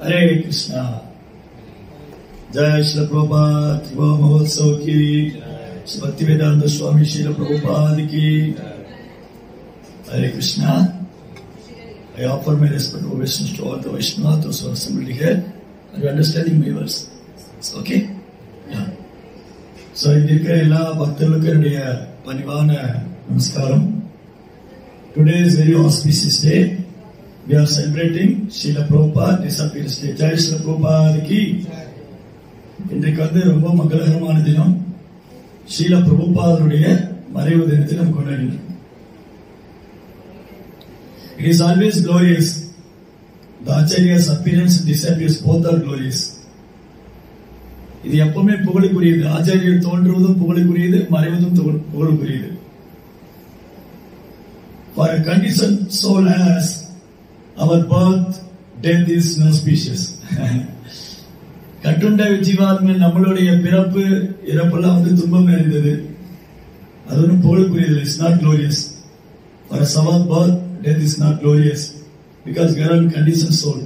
हरे कृष्णा। जय श्री प्रभुपाद युवा महोत्सव की, भक्तिवेदांत स्वामी श्री प्रभुपाद की। हरे Krishna. I offer my respectful wishes to all the Vaishnavas who are assembled here. Are you understanding my words? It's okay? Yeah. So, indikka ella bhaktavalukku ennuடைய பணிவான நமஸ்காரம். Today is very auspicious day. We are celebrating Srila Prabhupada disappearance day. Jai Srila Prabhupada ki. இன்றைக்கு வந்து ரொம்ப மங்களகரமான தினம். ஸ்ரீல பிரபுபாதருடைய மறைவு தினத்தை நாம் கொண்டாடினோம். It is always glorious. The Acharya's appearance and disappearance both are glorious. இது எப்பவுமே புகழுக்குரியது. ஆச்சாரியர் தோன்றுவதும் புகழுக்குரியது, மறைவதும் புகழுக்குரியது. For a conditioned soul as our birth, death is inauspicious. கட்டுண்ட ஜீவாத்ம நம்மளுடைய பிறப்பு இறப்பெல்லாம் வந்து துன்பம் நிறைந்தது. அது ஒன்றும் புகழுக்குரியது. It's not glorious. For a soul birth, death is not glorious because we are in conditioned soul.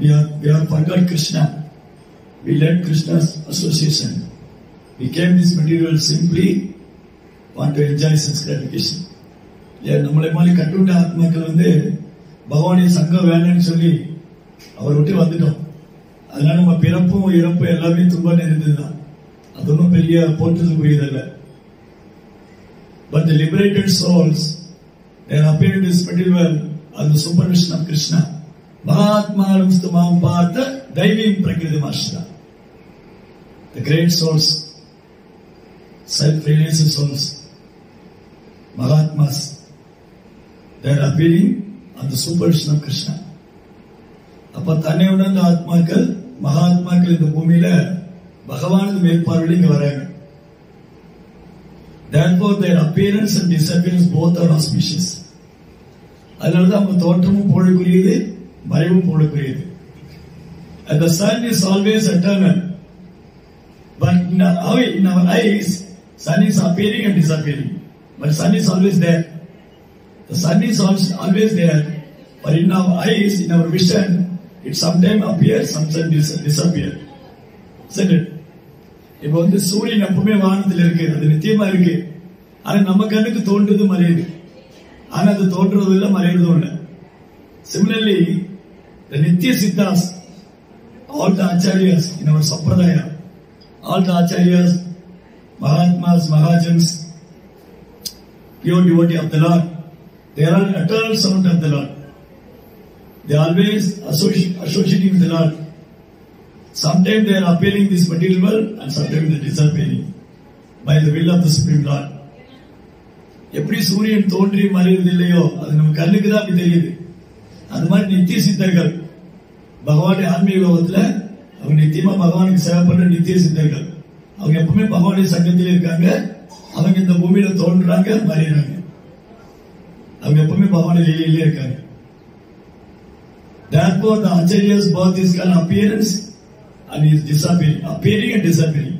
We are forgot Krishna. We led Krishna's association. We came this material simply want to enjoy sense gratification. நம்மளை மாதிரி கட்டுண்ட ஆத்மாக்கள் வந்து பகவானுடைய சங்கம் வேணும்னு சொல்லி அவர் விட்டு வந்துட்டோம். அதனால நம்ம பிறப்பும் இறப்பும் எல்லாமே துன்பம் நிறைந்ததுதான். அது ஒன்றும் பெரிய போற்றுதலுக்குரியதல்ல. But the liberated souls, they appear in this material world as the supervision of Krishna. Mahatmanam stumam partha daivim prakritim ashra. The great souls, self-realized souls, Mahatmas, they are appearing on the supervision of Krishna. அப்ப தன்னை உணர்ந்த ஆத்மாக்கள், மகாத்மாக்கள் இந்த பூமியில பகவானுக்கு மேற்பார்வையில் இங்க வராங்க. Therefore, their appearance and disappearance both are auspicious. அதனாலதான் அவங்க தோற்றமும் புகழுக்குரியது, மறைவும் புகழுக்குரியது. And the sun is always eternal. But in our eyes, sun is appearing and disappearing. But sun is always there. The sun is always there. But in our eyes, in our vision, it sometimes appears, sometimes disappears. Isn't it? இப்ப வந்து சூரியன் எப்பவுமே வானத்தில் இருக்கு, அது நித்தியமா இருக்கு. ஆனா நம்ம கண்ணுக்கு தோன்றது மறையுது. ஆனா அது தோன்றதும் இல்லை, மறையறதும் இல்லை. Similarly, the Nitya Siddhas, all the Acharyas in our Sampradaya, all the Acharyas, Mahatmas, Mahajans, pure devotee of the Lord, they are all eternal servant of the Lord. They are always associating with the Lord. Sometimes they are appearing this material world and sometimes they are disappearing by the will of the Supreme Lord. எப்படி சூரியன் தோன்றி மறைவது இல்லையோ அது நம்ம கண்ணுக்கு தான் அப்படி தெரியுது. அது மாதிரி நித்திய சித்தர்கள் பகவானுடைய ஆன்மீக லோகத்துல அவங்க நித்தியமா பகவானுக்கு சேவை பண்ற நித்திய சித்தர்கள். அவங்க எப்பவுமே பகவானுடைய சங்கத்தில் இருக்காங்க. அவங்க இந்த பூமியில தோன்றாங்க, மறைகிறாங்க. அவங்க எப்பவுமே பகவானுடைய லீலையிலே இருக்காங்க. Therefore, the Acharya's birth is called appearance and is disappearing, appearing and disappearing.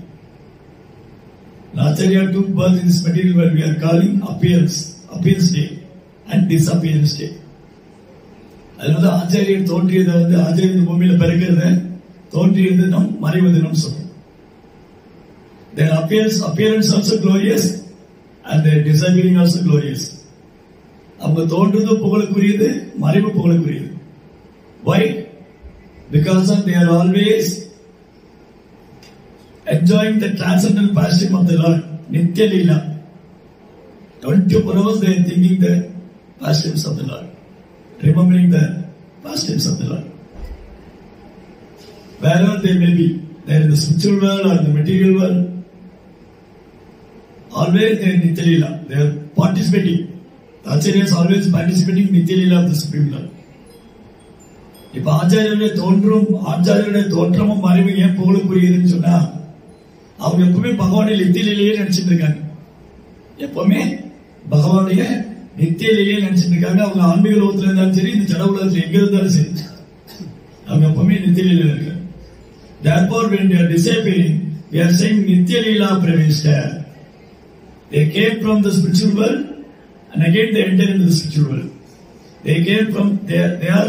The Acharya took birth in this material world we are calling appearance day and disappearance day. அதனால ஆச்சாரியர் தோன்றியதை வந்து ஆச்சாரியர் இந்த பூமியில பிறக்கிறத தோன்றியது நம் மறைவது நம் சொல்றோம். Their appearance also glorious and their disappearing also glorious. அவங்க தோன்றது புகழுக்குரியது, மறைவு புகழுக்குரியது. Why? Because they are always enjoying the transcendental pastime of the Lord, Nitya Leela. 24 hours they are thinking the pastimes of the Lord, remembering the pastimes of the Lord. Wherever they may be, they are in the spiritual world or in the material world, always they are Nitya Leela. They are participating. The Acharya is always participating in Nitya Leela of the Supreme Lord. இப்ப ஆச்சாரியருடைய தோற்றமும் மறைவு ஏன் புகழுக்குரியதுன்னு சொன்னா அவங்க எப்பவுமே பகவானுடைய நித்திய லீலையே நினைச்சிட்டு இருக்காங்க. எப்பவுமே பகவானுடைய நித்திய லீலையே நினைச்சிட்டு இருக்காங்க. அவங்க ஆன்மீக லோகத்துல இருந்தாலும் சரி, இந்த ஜட உலகத்துல எங்க இருந்தாலும் சரி, அவங்க எப்பவுமே நித்திய லீலையில இருக்காங்க. Therefore, when they are disappearing, we are saying Nitya Leela Pravishta. They came from the spiritual world and again they enter into the spiritual world. They came from they are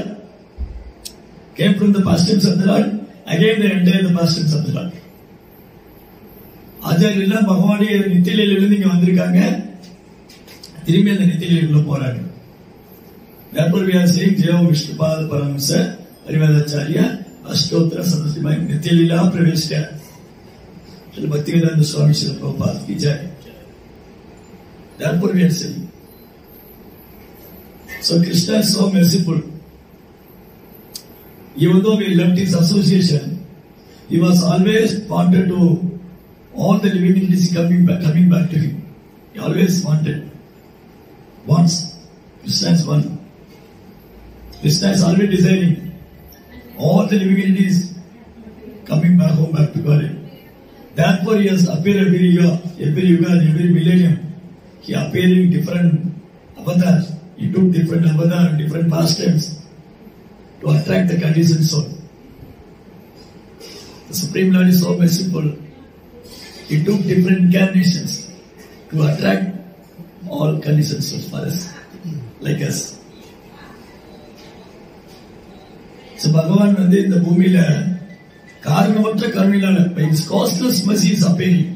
came from the pastimes of the Lord, again they entered the pastimes of the Lord. ஆச்சாரியர் எல்லாம் பகவானுடைய நித்தியிலிருந்து இங்க வந்திருக்காங்க, திரும்பி அந்த நித்தியிலுள்ள போறாங்க. Therefore we are saying Jaya Vishnupada Paramahamsa Parivadacharya Ashtottara Saraswati Nityalila Praveshya. Srila Bhaktivedanta Swami Srila Prabhupada ki jai. Therefore we are saying. So Krishna is so merciful. Even though we left his association, he was always wanted to all the living entities coming back to him. He always wants. Krishna is one. Krishna is always desiring all the living entities coming back home, back to God. Therefore he has appeared every yuga and every millennium. He appeared in different avatars. He took different avatars, different pastimes to attract the conditioned soul. The Supreme Lord is so merciful. He took different incarnations to attract all conditioned souls for us, like us. So Bhagavan வந்து இந்த பூமியில காரணமற்ற கருணையால by his causeless mercy is appearing.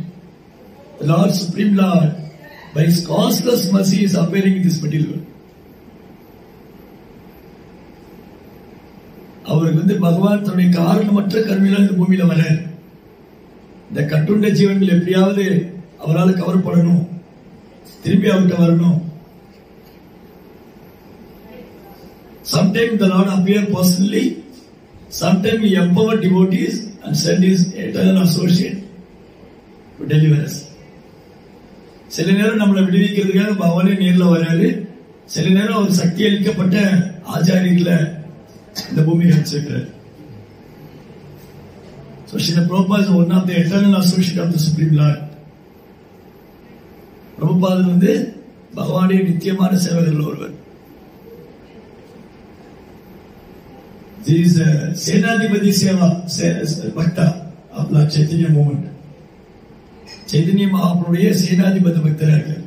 The Lord, Supreme Lord, by his causeless mercy is appearing in this material world. அவருக்கு வந்து பகவான் தன்னுடைய காரணமற்ற கருணையால இந்த பூமியில வரார். இந்த கட்டுண்ட ஜீவன்கள் எப்படியாவது அவரால் கவரப்படணும், திரும்பி அவர்கிட்ட வரணும். Sometimes the Lord appears personally, sometimes he empowers devotees and sends his eternal associate to deliver us. சில நேரம் நம்மளை விடுவிக்கிறதுக்காக பகவானே நேரில் வராரு, சில நேரம் அவர் சக்தி அளிக்கப்பட்ட ஆச்சாரியர்களை இந்த பூமிக்கு அனுப்பிச்சிருக்கிறார். So Srila Prabhupada is one of the eternal associate of the Supreme Lord. பிரபுபாதர் வந்து பகவானுடைய நித்தியமான சேவகர்கள் ஒருவர். He is Senadipati Seva Bhakta of Lord Chaitanya movement. Chaitanya Mahaprabhuடைய சேனாதிபதி பக்தராக இருக்கார்.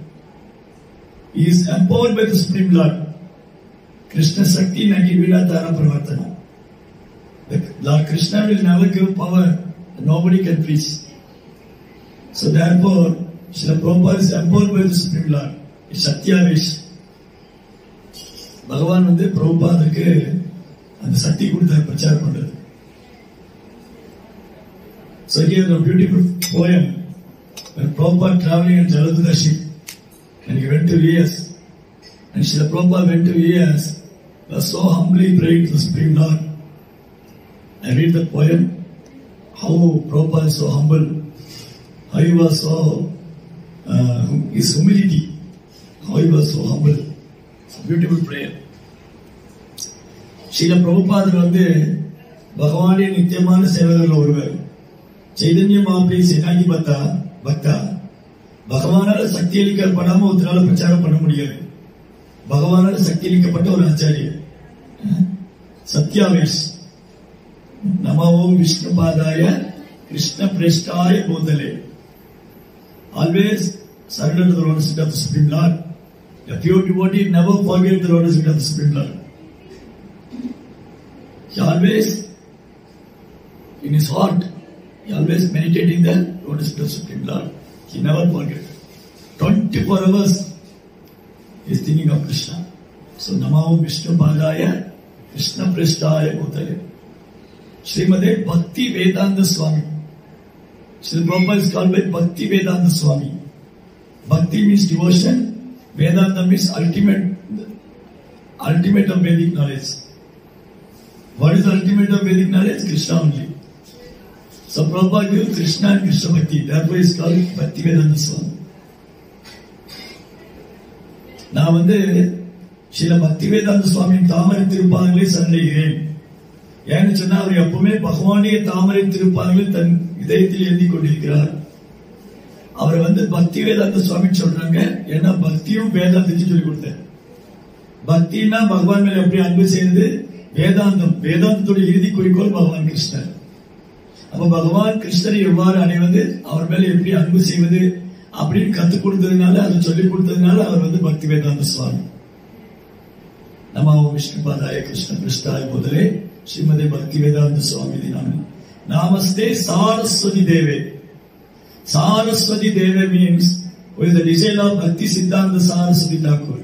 He is empowered by the Supreme Lord. Krishna Sakti Nagi Vidatara Pravartana. Lord Krishna will never give power, nobody can preach. So therefore, Srila Prabhupada is empowered by the Supreme Lord. It's Satyavesh. பகவான் வந்து பிரபுபாதருக்கு அந்த சக்தி கொடுத்த பிரச்சாரம் பண்றது. So here a beautiful poem when Prabhupada traveling in Jaladhara ship and he went to US and Srila Prabhupada went to US, was so humbly praying to the Supreme Lord. I read the poem, how Prabhupada is so humble, how he was so, his humility, how he was so humble. It's a beautiful prayer. Srila Prabhupada வந்து பகவானுடைய நித்தியமான சேவகர்கள் ஒருவர். சைதன்ய மகாபிரபு சேனாகி பக்தா. பகவானால சக்தி அளிக்கப்படாம ஒருத்தரால பிரச்சாரம் பண்ண முடியாது. பகவானால சக்தி அளிக்கப்பட்ட ஒரு ஆச்சாரியர். சத்யாவேஷ். நமோ விஷ்ணுபாதாய Krishna பிரேஷ்டாய போதலே. Always surrender to the Lordship of the Supreme Lord. A pure devotee never forget the Lordship of the Supreme Lord. He always, in his heart, he always meditating the Lordship of the Supreme Lord. He never forget. 24 hours he is thinking of Krishna. So Namo Vishnupadaya Krishna Prasthaya Bhutale. Srimade Bhakti Vedanta Swami. Srila Prabhupada is called by Bhakti Vedanta Swami. Bhakti means devotion. Vedanta means ultimate of Vedic knowledge. What is the ultimate of Vedic knowledge? Krishna only. So Prabhupada gives Krishna and Krishna Bhakti. Therefore he is called Bhakti Vedanta Swami. நான் வந்து சில பக்தி வேதாந்த சுவாமி தாமரை திருப்பாதங்களை சண்டைகிறேன். ஏன்னு சொன்னா அவர் எப்பவுமே பகவானுடைய தாமரை திருப்பாதங்களை தன் இதயத்தில் எழுதி கொண்டிருக்கிறார். அவர் வந்து பக்தி வேதாந்த சுவாமி சொல்றாங்க. ஏன்னா பக்தியும் வேதாந்தத்தையும் சொல்லி கொடுத்தார். பக்தினா பகவான் மேல எப்படி அன்பு செய்வது, வேதாந்தத்துடைய இறுதி குறிக்கோள் பகவான் கிருஷ்ணர். அப்ப பகவான் கிருஷ்ணரை எவ்வாறு அடைவது, அவர் மேல எப்படி அன்பு செய்வது அப்படின்னு கத்துக் கொடுத்ததுனால, அதை சொல்லிக் கொடுத்ததுனால அவர் வந்து பக்தி வேதாந்த சுவாமி. நமோ விஷ்ணுபாதாய கிருஷ்ண பிரஷ்டாய முதலே Srimade Bhaktivedanta Swami Dinami. Namaste Saraswati Deve. Saraswati Deve means who is the disciple of Bhakti Siddhanta Saraswati Thakur.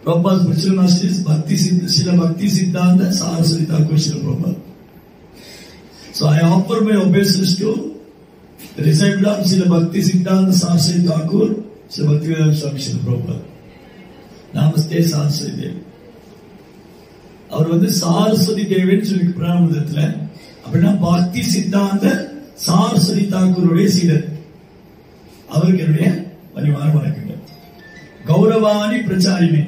Prabhupada's spiritual master is Srila Bhakti Siddhanta Saraswati Thakur Srila Prabhupada. So I offer my obeisance to the disciple of Srila Bhakti Siddhanta Saraswati Thakur, Srila Bhaktivedanta Swami Srila Prabhupada. Namaste Saraswati Devi. அவர் வந்து சாரஸ்வதி தேவின்னு சொல்லி பிராமணத்துல அப்படின்னா பக்தி சித்தாந்த சாரஸ்வதி தாக்கூருடைய சீடர். அவருக்கு என்னுடைய பணிவான வணக்கங்கள். கௌரவாணி பிரச்சாரிணி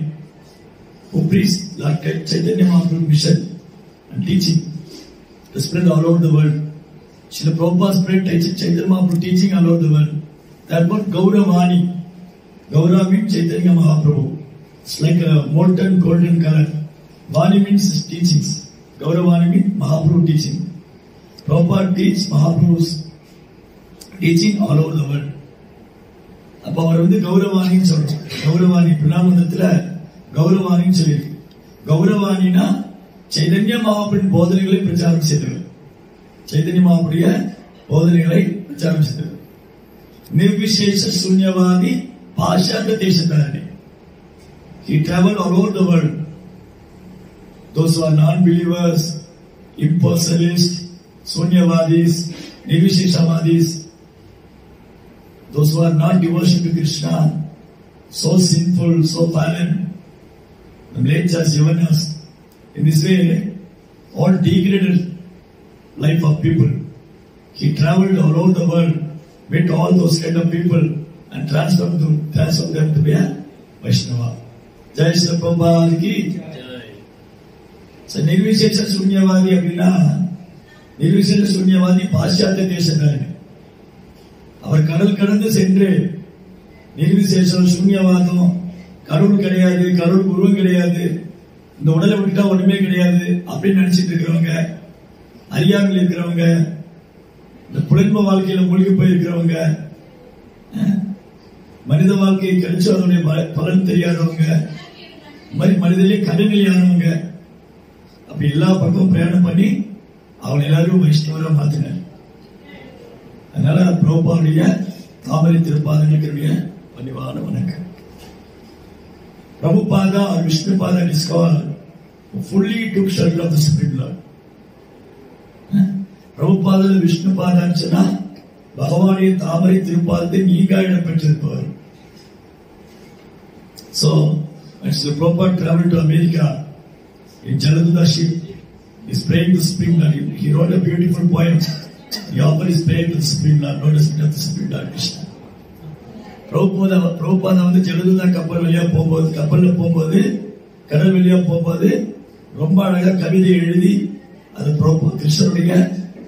who preach like Chaitanya Mahaprabhu mission and teaching to spread all over the world. Srila Prabhupada spread Chaitanya Mahaprabhu teaching all over the world. That word Gauravani. Gaura means Chaitanya Mahaprabhu. It's like a molten golden color. Vani means teachings. Gauravani means Mahaprabhu teaching. Prabhupada teach Mahaprabhu's teaching all over the world. அப்ப அவர் வந்து கௌரவாணின்னு சொல்றோம். கௌரவாணி பிரணாமந்தத்துல கௌரவாணின்னு சொல்லியிருக்கு. கௌரவாணினா சைதன்ய மகாபிரபுவின் போதனைகளை பிரச்சாரம் செய்தவர். சைதன்ய மகாபிரபுடைய போதனைகளை பிரச்சாரம் செய்தவர். நிர்விசேஷ சூன்யவாதி பாஷாந்த தேசத்தாரணி. He traveled all over the world. Those who are non-believers, impersonalists, sunyavadis, nirvisheshavadis, those who are not devotion to Krishna, so sinful, so fallen, the late has given us in this way all degraded life of people. He traveled all over the world, met all those kind of people and transformed them to be a Vaishnava. Jai Shri Prabhupada ki. நிர்விசேஷ சூன்யவாதி அப்படின்னா நிர்விசேஷ சூன்யவாதி பாশ্চাত্য தேசக்காரன். அவர் கடல் கடந்து சென்று நிர்விசேஷம் சூன்யவாதம், கடவுள் கிடையாது, கடவுள் உருவம் கிடையாது, இந்த உடலை விட்டா ஒண்ணுமே கிடையாது அப்படின்னு நினைச்சிட்டு இருக்கிறவங்க, அறியாமல் இருக்கிறவங்க, இந்த புலன்ப வாழ்க்கையில மூழ்கி போயிருக்கிறவங்க, மனித வாழ்க்கையை கிடைச்சு அதனுடைய பலன் தெரியாதவங்க, மனிதர்களே கடனிலையானவங்க, அப்படி எல்லா பக்கமும் பிரயாணம் பண்ணி அவங்க எல்லாரும் வைஷ்ணவரா மாத்தினார். அதனால பிரபுபாதுடைய தாமரை திருப்பாதங்களுக்கு பணிவான வணக்கம். Prabhupada or Vishnupada is called who fully took shelter of the Supreme Lord. Prabhupada Vishnupada சொன்னா பகவானுடைய தாமரை திருப்பாதத்தை நீங்க இடம் பெற்றிருப்பவர். So when Srila Prabhupada traveled to America, in Jaladuta ship, he is praying to the Supreme Lord. He wrote a beautiful poem. He offered his prayer to the Supreme Lord, not the Supreme Lord Krishna. Prabhupada வந்து ஜலதுதா கப்பல் வழியா போகும்போது, கப்பல்ல போகும்போது, கடல் வழியா போகும்போது ரொம்ப அழகா கவிதை எழுதி அது கிருஷ்ணருடைய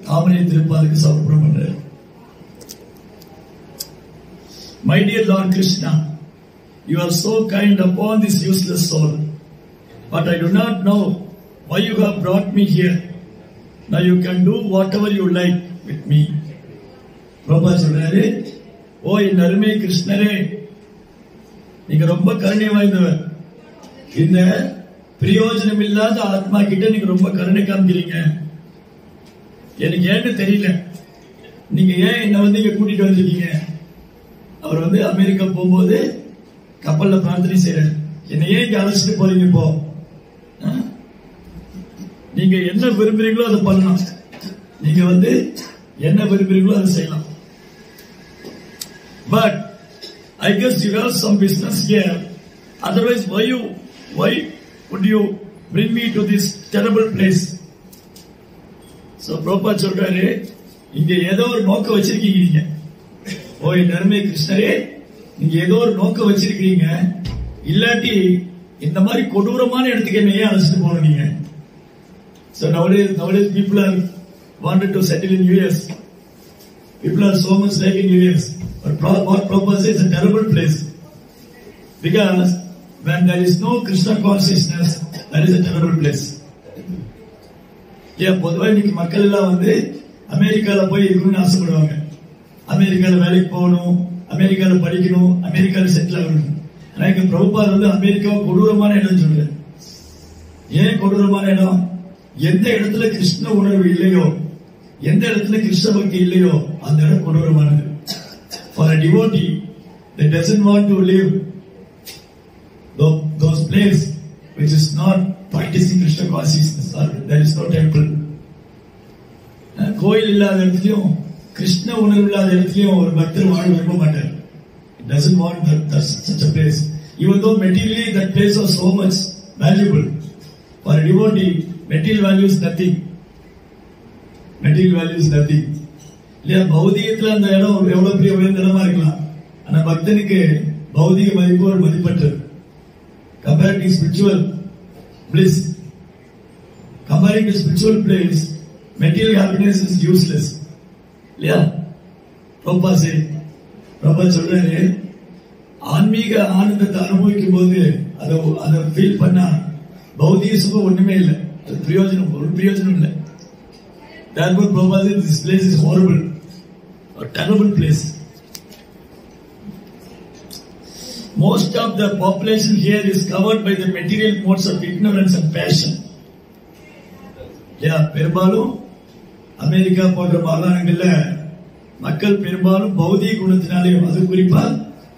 தாமரை திருப்பாதுக்கு சமர்ப்பணம் பண்றாரு. My dear Lord Krishna, you are so kind upon this useless soul. But I do not know why you have brought me here. Now you can do whatever you like with me. Prabhupada சொல்றாரு, ஓ என் அருமை கிருஷ்ணரே, நீங்க ரொம்ப கருணை வாய்ந்தவர். இந்த பிரயோஜனம் இல்லாத ஆத்மா கிட்ட நீங்க ரொம்ப கருணை காமிக்கிறீங்க. எனக்கு ஏன்னு தெரியல, நீங்க ஏன் என்ன வந்து இங்க கூட்டிட்டு வந்திருக்கீங்க. அவர் வந்து அமெரிக்கா போகும்போது கப்பல்ல பிரார்த்தனை செய்யறாரு, என்ன ஏன் இங்க அழைச்சிட்டு போறீங்க. இப்போ நீங்க என்ன விரும்புறீங்களோ அதை பண்ணலாம், நீங்க வந்து என்ன விரும்புறீங்களோ அதை செய்யலாம். But I guess you have some business here. Otherwise, why would you bring me to this terrible place? So Prabhupada சொல்றாரு, இங்க ஏதோ ஒரு நோக்கம் வச்சிருக்கீங்க. ஓ என் அருமை கிருஷ்ணரே, நீங்க ஏதோ ஒரு நோக்கம் வச்சிருக்கீங்க. இல்லாட்டி இந்த மாதிரி கொடூரமான இடத்துக்கு என்ன ஏன் அழைச்சிட்டு போகணும் நீங்க. So nowadays people are wanted to settle in US. People are so much like in US. But what Prabhupada says is a terrible place. Because when there is no Krishna consciousness, that is a terrible place. Yeah, பொதுவா இன்னைக்கு மக்கள் எல்லாம் வந்து அமெரிக்கால போய் இருக்கணும்னு ஆசைப்படுவாங்க. அமெரிக்கால வேலைக்கு போகணும், அமெரிக்கால படிக்கணும், அமெரிக்கால செட்டில் ஆகணும். ஆனா இங்க பிரபுபாதர் வந்து அமெரிக்காவை கொடூரமான இடம் சொல்றாரு. ஏன் கொடூரமான இடம்? எந்த இடத்துல கிருஷ்ண உணர்வு இல்லையோ, எந்த இடத்துல கிருஷ்ண பக்தி இல்லையோ அந்த இடம் கொடூரமானது. For a devotee that doesn't want to live those places which is not practicing Krishna consciousness, or there is no temple. கோயில் இல்லாத இடத்துலயும் கிருஷ்ண உணர்வு இல்லாத இடத்துலயும் ஒரு பக்தர் வாழ விரும்ப மாட்டார். It doesn't want that such a place. Even though materially that place was so much valuable, for a devotee material value is nothing. Material value is nothing. இல்லையா? பௌதிகத்துல அந்த இடம் எவ்வளவு பெரிய உயர்ந்த இடமா இருக்கலாம், ஆனா பக்தனுக்கு பௌதிக மதிப்பு ஒரு மதிப்பற்றது. Compared to spiritual bliss, comparing to spiritual bliss, material happiness is useless. இல்லையா? பிரபா சொல்றாரு, ஆன்மீக ஆனந்தத்தை அனுபவிக்கும் போது அதை ஃபீல் பண்ணா பௌதிக சுகம் ஒண்ணுமே இல்லை, அது ஒரு பிரயோஜனம் இல்லை. Therefore, Prabhupada said this place is horrible, a terrible place. Most of the population here is covered by the material modes of ignorance and passion. பெரும்பாலும் அமெரிக்கா போன்ற மாகாணங்கள்ல மக்கள் பெரும்பாலும் பௌதிக குணத்தினாலேயும், அது குறிப்பா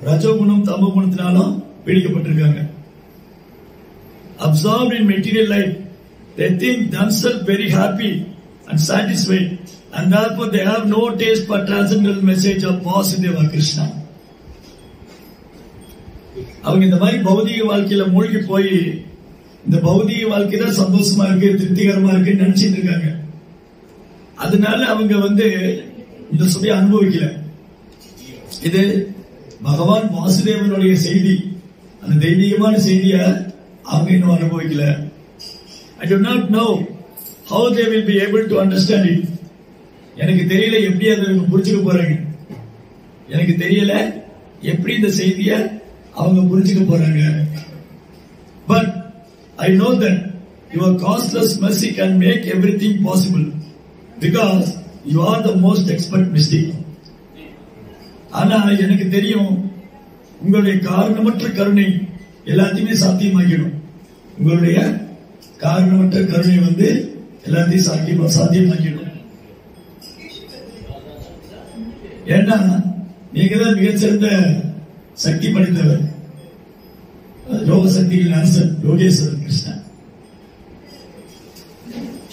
ரஜோகுணம் தமோ குணத்தினாலும் பீடிக்கப்பட்டிருக்காங்க. Absorbed in material life, they think themselves very happy and satisfied, and therefore they have no taste for transcendental message of Vasudeva Krishna. அவங்க இந்த மாதிரி பௌதிக வாழ்க்கையில மூழ்கி போய் இந்த பௌதிக வாழ்க்கை தான் சந்தோஷமா இருக்கு, திருப்திகரமா இருக்கு நினைச்சிட்டு இருக்காங்க. அதனால அவங்க இந்த சுவையை அனுபவிக்கல. இது பகவான் வாசுதேவனுடைய செய்தி, அந்த தெய்வீகமான செய்திய அவங்க இன்னும் அனுபவிக்கல. I do not know how they will be able to understand it. எனக்கு தெரியல எப்படி அதை புரிஞ்சுக்க போறாங்க. எனக்கு தெரியல எப்படி இந்த செய்திய அவங்க புரிஞ்சுக்க போறாங்க. But I know that your causeless mercy can make everything possible because you are the most expert mystic. ஆனா எனக்கு தெரியும் உங்களுடைய காரணமற்ற கருணை எல்லாத்தையுமே சாத்தியமாக்கிடும். உங்களுடைய காரணமற்ற கருணை எல்லாத்தையும் சாத்தியமாக்கிடும். ஏன்னா நீங்க தான் மிகச்சிறந்த சக்தி படைத்தவர், யோக சக்திகளின் அரசன் Yogeswarar Krishna.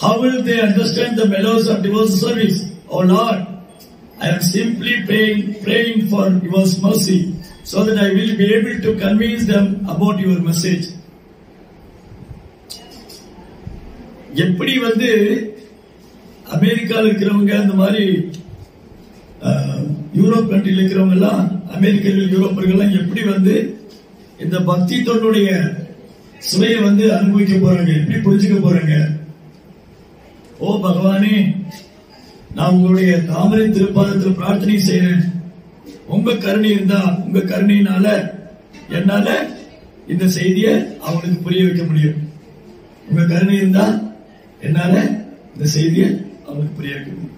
How will they understand the mellows of devotional service? Oh Lord, I am simply praying for your mercy so that I will be able to convince them about your message. எப்படி அமெரிக்காவில் இருக்கிறவங்க, அந்த மாதிரி யூரோப் கண்ட்ரியில் இருக்கிறவங்க எல்லாம், அமெரிக்கர்கள் யூரோப்பர்கள் எல்லாம் எப்படி இந்த பக்தி தொண்டுடைய சுவையை அனுபவிக்க போறாங்க, எப்படி புரிஞ்சுக்க போறாங்க. ஓ பகவானே, நான் உங்களுடைய தாமரை திருப்பாதத்தில் பிரார்த்தனை செய்யறேன். உங்க கருணை இருந்தா, உங்க கருணையினால என்னால இந்த செய்தியை அவங்களுக்கு புரிய வைக்க முடியும். உங்க கருணை இருந்தா என்னால இந்த செய்தியை அவங்களுக்கு புரிய வைக்க முடியும்.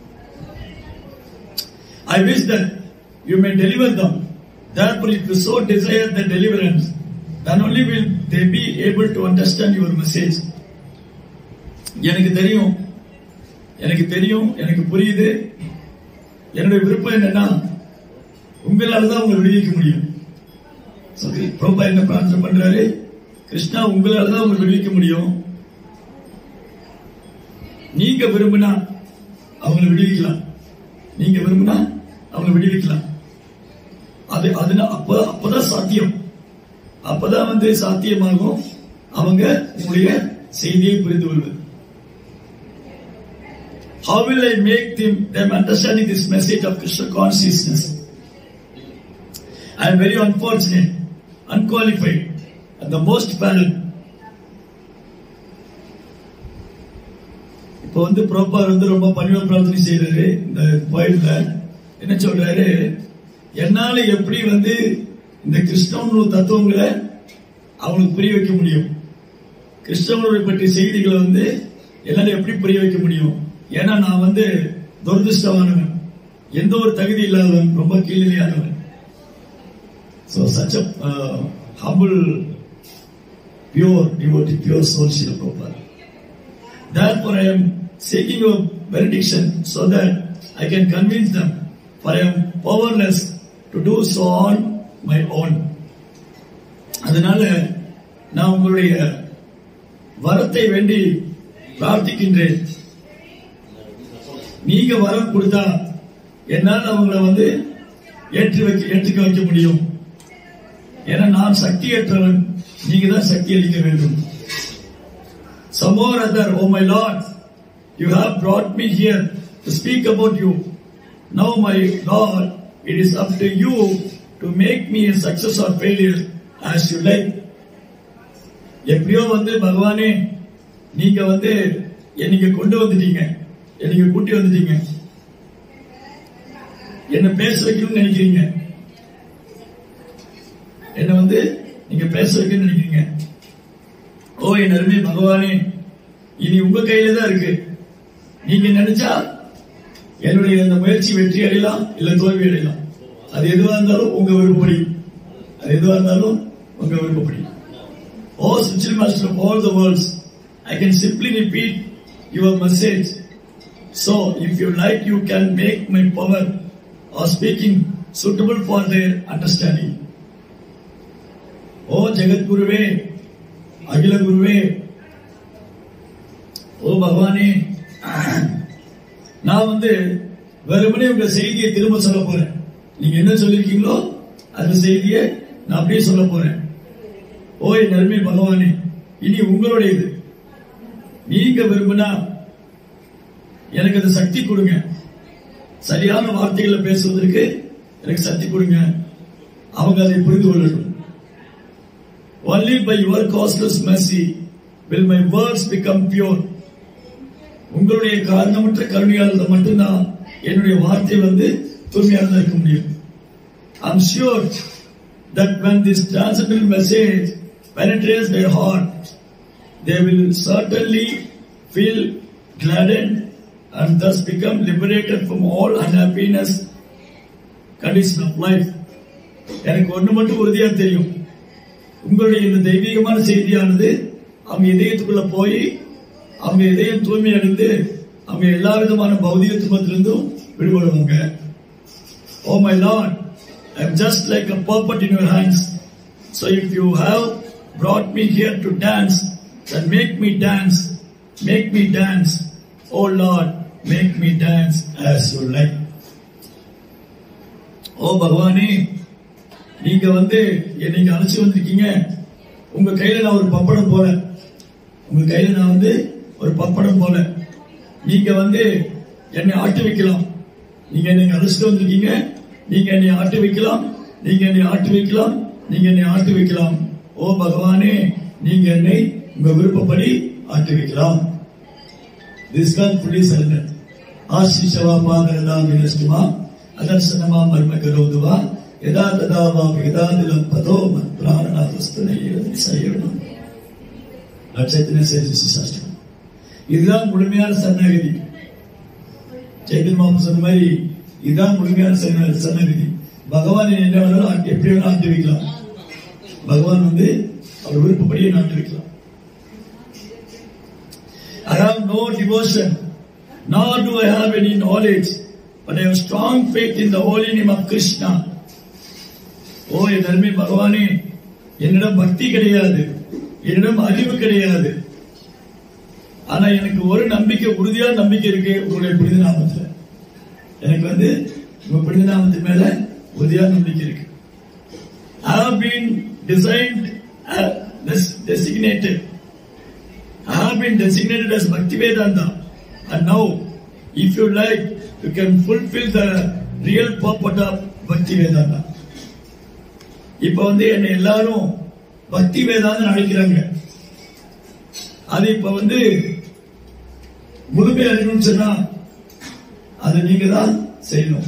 I wish that you may deliver them. Therefore, if you so desire the deliverance, then only will they be able to understand your message. எனக்கு தெரியும், எனக்கு புரியுது. என்னுடைய விருப்பம் என்னன்னா, உங்களால தான் உங்களை விடுவிக்க முடியும். பிரபா என்ன பிரார்த்தனை பண்றாரு? கிருஷ்ணா, உங்களால தான் உங்களை விடுவிக்க முடியும். நீங்க விரும்பினா அவங்களை விடுவிக்கலாம். நீங்க விரும்பினா அவங்களை விடுவிக்கலாம். அப்பதான் சாத்தியம். அப்பதான் சாத்தியமாகும் அவங்க உங்களுடைய செய்தியை புரிந்து கொள்வது. How will I make them understanding this message of Krishna consciousness? I am very unfortunate, unqualified, and the most fallen. இப்போ பிரபா ரொம்ப பணிவா பிரார்த்தனை செய்யறாரு. இந்த கோயில்ல என்ன சொல்றாரு? என்னால எப்படி இந்த கிருஷ்ணனுடைய தத்துவங்களை அவங்களுக்கு புரிய வைக்க முடியும், கிருஷ்ணனுடைய பற்றிய செய்திகளை என்னால எப்படி புரிய வைக்க முடியும்? ஏன்னா நான் துரதிருஷ்டவானவன், எந்த ஒரு தகுதி இல்லாதவன், ரொம்ப கீழ்நிலையானவன். So such a humble pure devotee, pure soul Srila Prabhupada. Therefore I am seeking your benediction so that I can convince them, for I am powerless to do so on my own. அதனால நான் உங்களுடைய வரத்தை வேண்டி பிரார்த்திக்கின்றேன். நீங்க வரம் கொடுத்தா என்னால் அவங்களை ஏற்றுக்க வைக்க முடியும். ஏன்னா நான் சக்தியற்றவன், நீங்க தான் சக்தி அளிக்க வேண்டும். Some more other, oh my Lord, you have brought me here to speak about you. Now my Lord, it is up to you to make me a success or failure as you like. எப்படியோ பகவானே நீங்க என்னைக்கு கொண்டு வந்துட்டீங்க, என்னைக்கு கூட்டி வந்துட்டீங்க, என்ன பேச வைக்கணும்னு நினைக்கிறீங்க, என்ன நீங்க பேச வைக்கணும்னு நினைக்கிறீங்க. ஓ என் அருமை பகவானே, இனி உங்க கையில தான் இருக்கு. நீங்க நினைச்சா என்னுடைய அந்த முயற்சி வெற்றி அடையலாம், இல்ல தோல்வி அடையலாம். அது எதுவா இருந்தாலும் உங்க விருப்பப்படி, அது எதுவா இருந்தாலும் உங்க விருப்பப்படி. ஓ spiritual master of all the worlds, I can simply repeat your message. So if you like, you can make my power or speaking suitable for their understanding. ஓ ஜெகத் குருவே, அகில குருவே, ஓ பகவானே, நான் வெறுமனே உங்க செய்தியை திரும்ப சொல்ல போறேன். நீங்க என்ன சொல்லிருக்கீங்களோ அந்த செய்தியை நான் அப்படியே சொல்ல போறேன். ஓ என் அருமை பகவானே, இனி உங்களுடையது. நீங்க விரும்பினா எனக்கு அந்த சக்தி கொடுங்க, சரியான வார்த்தைகளை பேசுவதற்கு எனக்கு சக்தி கொடுங்க, அவங்க அதை புரிந்து கொள்ளட்டும். Only by your causeless mercy will my words become pure. உங்களுடைய காரணமற்ற கருணையால் மட்டும்தான் என்னுடைய வார்த்தை தூய்மையாக இருக்க முடியும். I'm sure that when this transcendental message penetrates their heart, they will certainly feel gladdened and thus become liberated from all unhappiness condition of life. எனக்கு ஒண்ணு மட்டும் உறுதியா தெரியும், உங்களுடைய இந்த தெய்வீகமான செய்தியானது அவங்க இதயத்துக்குள்ள போய் அவங்க இதயம் தூய்மை அடைந்து அவங்க எல்லா விதமான பௌதிக துன்பத்திலிருந்தும் விடுபடுவாங்க. Oh my Lord, I am just like a puppet in your hands. So if you have brought me here to dance, then make me dance. Make me dance. Oh Lord, make me dance as you like. Oh பகவானே, நீங்க என்னை அழைச்சு வந்திருக்கீங்க. உங்க கையில நான் ஒரு பப்படம் போல, உங்க கையில நான் ஒரு பப்படம் போல. நீங்க என்னை ஆட்டி வைக்கலாம். நீங்க என்னை அழைச்சிட்டு வந்திருக்கீங்க. நீங்க என்னை ஆட்டி வைக்கலாம், நீங்க என்னை ஆட்டி வைக்கலாம், நீங்க என்னை ஆட்டி வைக்கலாம். ஓ பகவானே, நீங்க என்னை உங்க விருப்பப்படி ஆட்டி வைக்கலாம். திஸ் கான் புள்ளி சரண்டர் ஆசிஷவா பாகரதா மினஸ்துமா அதர்சனமா மர்ம கரோதுவா யதா ததாவா வேதாதிலம் பதோ மத் பிராணநாதஸ்தனை செய்யணும். லட்சத்தின சேசி சாஸ்திரம். இதுதான் முழுமையான சரணாகதி. சைத்தன்ய மகாபிரபு சொன்ன மாதிரி இதுதான் முழுமையான சரணாகதி. பகவான் என்ன வேணாலும் எப்படி வேணாலும் ஆட்டி வைக்கலாம். பகவான் அவர் விருப்பப்படியே நாட்டி வைக்கலாம். I have no devotion, nor do I have any knowledge, but I have strong faith in the holy name of Krishna. ஓ என் அருமை பகவானே, என்னிடம் பக்தி கிடையாது, என்னிடம் அறிவு கிடையாது. ஆனா எனக்கு ஒரு நம்பிக்கை, உறுதியான நம்பிக்கை இருக்கு உங்களுடைய புனித நாமத்துல. எனக்கு உங்க புனித நாமத்து மேல உறுதியான நம்பிக்கை இருக்கு. I have been designated as Bhaktivedanta, and now if you like you can fulfill the real purpose of Bhaktivedanta. இப்ப என்ன எல்லாரும் பக்தி வேதாந்தம் அழைக்கிறாங்க. அது இப்ப முழுமை அறியணும்னு சொன்னா அதை நீங்க தான் செய்யணும்.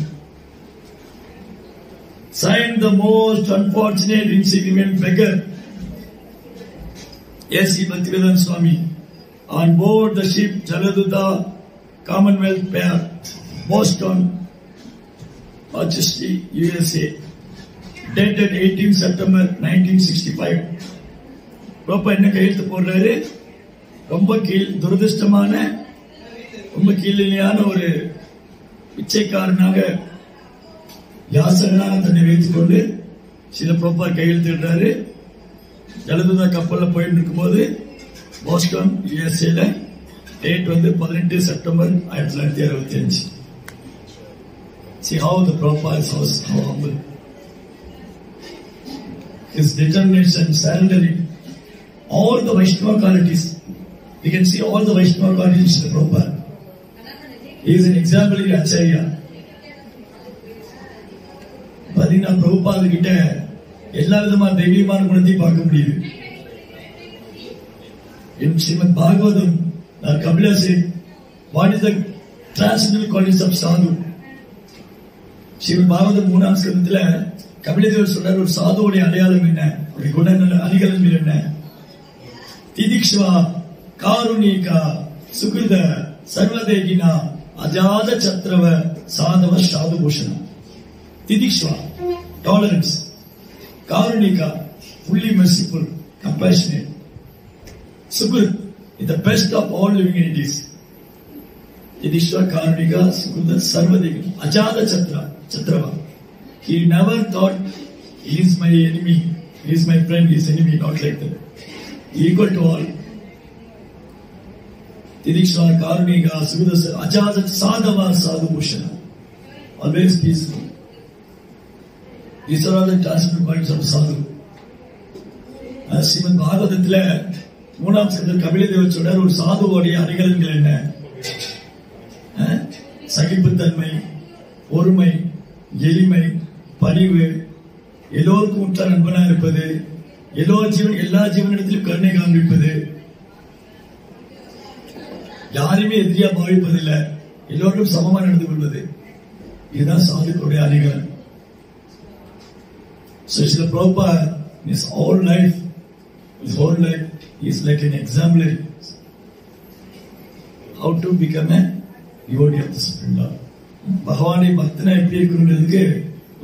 Sign the most unfortunate insignificant beggar, S.C. Bhaktivedanta Swami, on board the ship Jaladuta Commonwealth Pair, Boston, Rochester, USA, dated 18 September 1965. என்ன கையெழுத்து போடுறாரு? ரொம்ப துரதிருஷ்டமான, ரொம்ப கீழ்நிலையான ஒரு பிச்சைக்காரனாக, யாசகனாக தன்னை வைத்துக் கொண்டு சில பிரபுபாத் கையெழுத்திடுறாரு. ஜலதுதா கப்பல்ல போயிட்டு இருக்கும் போது போஸ்டன் யுஎஸ்ஏல date 18 September 1965. See how the Prabhupada was how humble. His determination, surrendering all the Vaishnava qualities. You can see all the Vaishnava qualities in Prabhupada. He is an exemplary Acharya. பாத்தீங்கன்னா பிரபுபாத கிட்ட எல்லா விதமான தெய்வீகமான குணத்தையும் பார்க்க முடியுது. In Srimad Bhagavatam, Kapila said, what is the transcendental qualities of sadhu? Srimad Bhagavatam 3ஆம் ஸ்கந்தத்துல கபிலதேவர் சொல்றார், ஒரு சாதுவோட அடையாளம் என்ன, அவருடைய குணங்கள் அதிகாரங்கள் என்ன? திதிக்ஷ்வா காருணிகா சுகிருத சர்வதேகினா அஜாத சத்ரவ சாதவ சாது பூஷணம். திதிக்ஷ்வா, tolerance. Karunika, fully merciful, compassionate. Sukrit is the best of all living entities. Tidishwa, Karunika, Sukrit, Sarvadeva, Ajada Chatrava. He never thought he is my enemy, he is my friend, he is enemy, not like that. Equal to all. Tidishwa, Karunika, Sukrit, Ajada Sadhava Sadhu Bhushana. Always peaceful. These are all the transcendental qualities of sadhu. Srimad பாகவதத்துல 3ஆம் ஸ்கந்தத்தில் கபிலதேவர் சொல்றார், ஒரு சாதுவோடைய அடையாளங்கள் என்ன? சகிப்புத்தன்மை, பொறுமை, எளிமை, பணிவு, எல்லோருக்கும் உற்ற நண்பனாக இருப்பது, எல்லா ஜீவனிடத்திலும் கருணை காண்பிப்பது, யாருமே எதிரியா பாவிப்பதில்லை, எல்லோருக்கும் சமமாக நடந்து கொள்வது. இதுதான் சாதுக்களுடைய அடையாளம். So Srila Prabhupada, his whole life, he is like an exemplary. How to become a devotee of the Supreme Lord. பகவானை பக்தனா எப்படி இருக்கணும்ன்றதுக்கு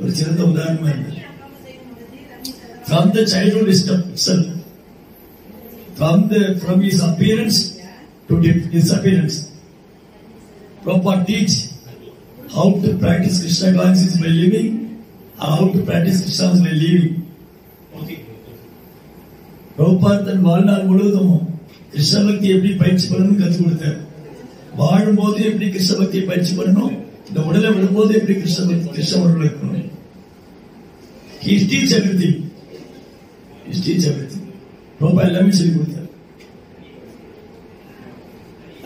ஒரு சிறந்த உதாரணமா இருக்கு. From the childhood itself, from his appearance to disappearance, Prabhupada teach how to practice Krishna consciousness by living, how to practice Krishna by living. Prabhupada தன் வாழ்நாள் முழுவதும் கிருஷ்ண பக்தி எப்படி பயிற்சி பண்ணணும் கற்றுக் கொடுத்தார். வாழும் போது எப்படி கிருஷ்ண பக்தியை பயிற்சி பண்ணணும், இந்த உடலை விடும்போது எப்படி கிருஷ்ண உடல் இருக்கணும். He teach everything. Prabhupada எல்லாமே சொல்லிக் கொடுத்தார்.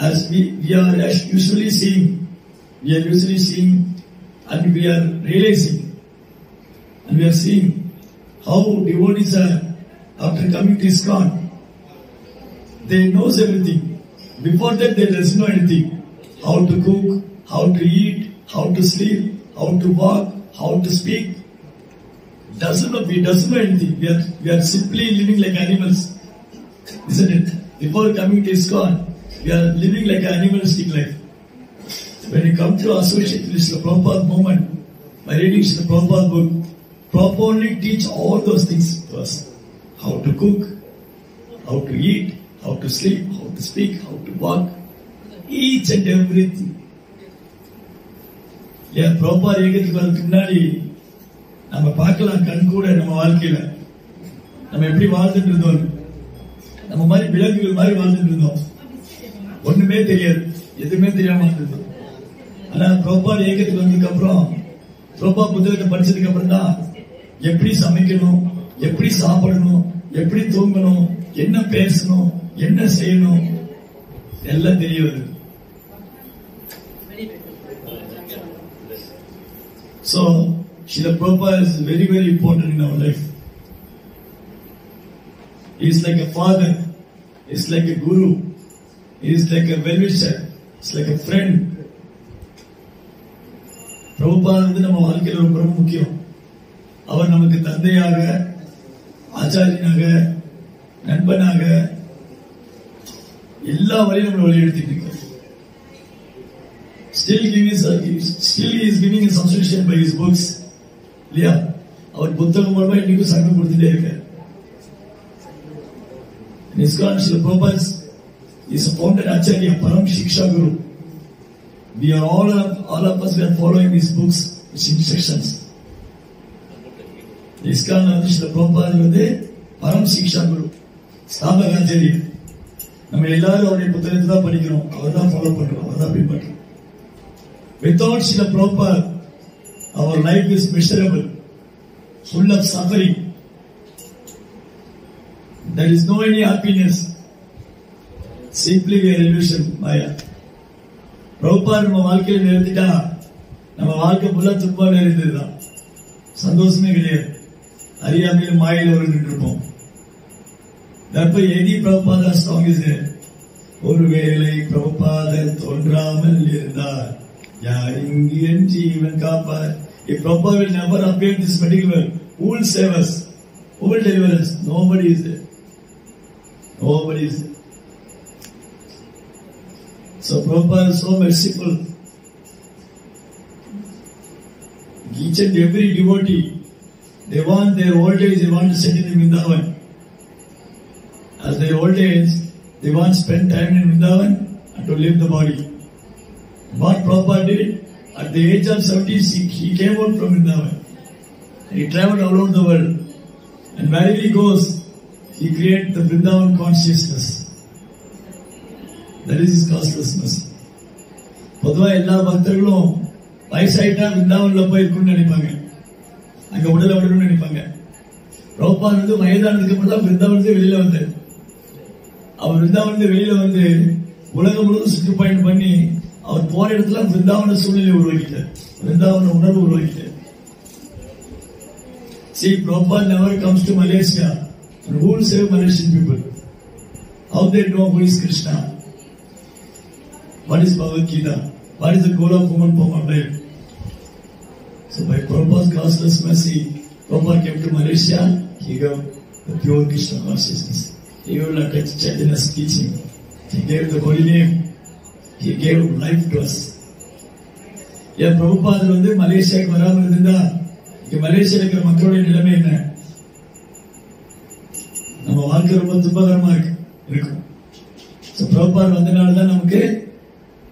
As we are usually seeing and we are realizing and we are seeing how devotees are, after coming to ISKCON, they knows everything. Before that they doesn't know anything. How to cook, how to eat, how to sleep, how to walk, how to speak. We doesn't know anything. We are simply living like animals, isn't it? Before coming to ISKCON, we are living like an animalistic life. When you come to associate with Srila Prabhupada movement, by reading Srila Prabhupada book, Prabhupada only teach all those things to us. How to cook, how to eat, how to sleep, how to speak, how to walk, each and everything. Prabhupada ஏகத்துக்கு வரதுக்கு முன்னாடி நம்ம பார்க்கலாம் கண் கூட நம்ம வாழ்க்கையில நம்ம எப்படி வாழ்ந்துட்டு இருந்தோம். நம்ம மாதிரி விலங்குகள் மாதிரி வாழ்ந்துட்டு இருந்தோம். ஒண்ணுமே தெரியாது, எதுவுமே தெரியாம இருந்தது. ஆனா பிரபுபாத ஏகத்துக்கு வந்ததுக்கு அப்புறம், பிரபுபாத புத்தகத்தை படிச்சதுக்கு அப்புறம் தான் எப்படி சமைக்கணும், எப்படி சாப்பிடணும், எப்படி தூங்கணும், என்ன பேசணும், என்ன செய்யணும் எல்லாம் தெரிய வருது. So Srila Prabhupada is very, very important in our life. He is like a father, he is like a guru, he is like a well-wisher, he is like a friend. Prabhupada வந்து நம்ம வாழ்க்கையில் ரொம்ப ரொம்ப முக்கியம். அவர் நமக்கு தந்தையாக, ஆச்சாரியனாக, நண்பனாக எல்லா வரையும் நம்மளை வழிநடத்திட்டு இருக்கார். Still he is giving his instruction by his books. இல்லையா? அவர் புத்தகம் மூலமா இன்னைக்கும் சங்கம் கொடுத்துட்டே இருக்கார். ISKCON Srila Prabhupada is a founder Acharya, Param Shiksha Guru. We are all of us, we are following these books, these instructions. ISKCON Srila Prabhupada வந்து பரம் சிக்ஷா குரு, ஸ்தாபக ஆச்சாரியர். நம்ம எல்லாரும் அவருடைய புத்தகத்தை தான் படிக்கிறோம், அவர் தான் ஃபாலோ பண்றோம், அவர் தான் பின்பற்றோம். Without Srila Prabhupada, our life is miserable, full of suffering. There is no any happiness. Simply we are illusion, Maya. Prabhupada நம்ம வாழ்க்கையில் நிறுத்திட்டா நம்ம வாழ்க்கை ஃபுல்லா துன்பம் நிறைந்ததுதான், சந்தோஷமே கிடையாது. அறியாமையில் மாயில் நின்று இருப்போம். Therefore, any Prabhupada song is there. ஒருவேளை பிரபுபாதர் தோன்றாமல் இருந்தார் யார் இங்கு என் ஜீவன் காப்பார். If Prabhupada will never appear in this particular, who will save us? Who will deliver us? Nobody is there. Nobody is there. So Prabhupada is so merciful. Each and every devotee, they want their old age, they want to settle in Vrindavan. As their old age, they want to spend time in Vrindavan and to leave the body. What Prabhupada did, at the age of 70, he came out from Vrindavan. He traveled all over the world. And wherever he goes, he created the Vrindavan consciousness. That is his causelessness. பொதுவா எல்லா பக்தர்களும் வயசாயிட்டா விருந்தாவன்ல போய் இருக்கணும்னு நினைப்பாங்க, அங்க உடலை விடணும்னு நினைப்பாங்க. பிரபுபாத் வந்து வயதானதுக்கு அப்புறம் தான் விருந்தாவனத்தை வெளியில வந்தார். அவர் விருந்தாவனத்தை வெளியில வந்து உலகம் முழுவதும் சுற்றுப்பயணம் பண்ணி அவர் போற இடத்துல விருந்தாவன சூழ்நிலை உருவாக்கிட்டார், விருந்தாவன உணர்வு உருவாக்கிட்டார். See, Prabhupada never comes to Malaysia. And who will save Malaysian people? How they know who is Krishna? What is Bhagavad Gita? What is the goal of human form of life? So by Prabhupada's causeless mercy, Prabhupada came to Malaysia. He gave the pure Krishna consciousness. He gave like a Chaitanya's teaching. He gave the holy name. He gave life to us. Yeah, Prabhupada வந்து மலேசியாவுக்கு வராமல் இருந்தா இங்க மலேசியாவில் இருக்கிற மக்களுடைய நிலைமை என்ன? நம்ம வாழ்க்கை ரொம்ப துன்பகரமா இருக்கும். பிரபுபாத் வந்தனால்தான் நமக்கு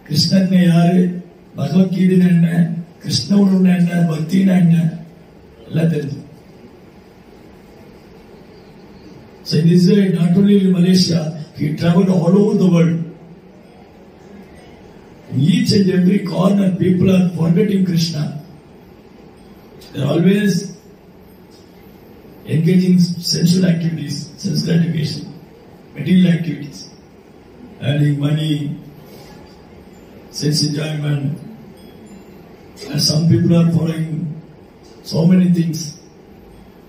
கிருஷ்ணன் யாரு, பகவத்கீதைனா என்ன, கிருஷ்ண உணர்வுனா என்ன, பக்தினா என்ன எல்லாம் தெரிஞ்சு. So in this way, not only in Malaysia, he traveled all over the world. In each and every corner, people are forgetting Krishna. They are always engaging sensual activities, sense gratification, material activities, earning money, sense enjoyment. And some people are following so many things.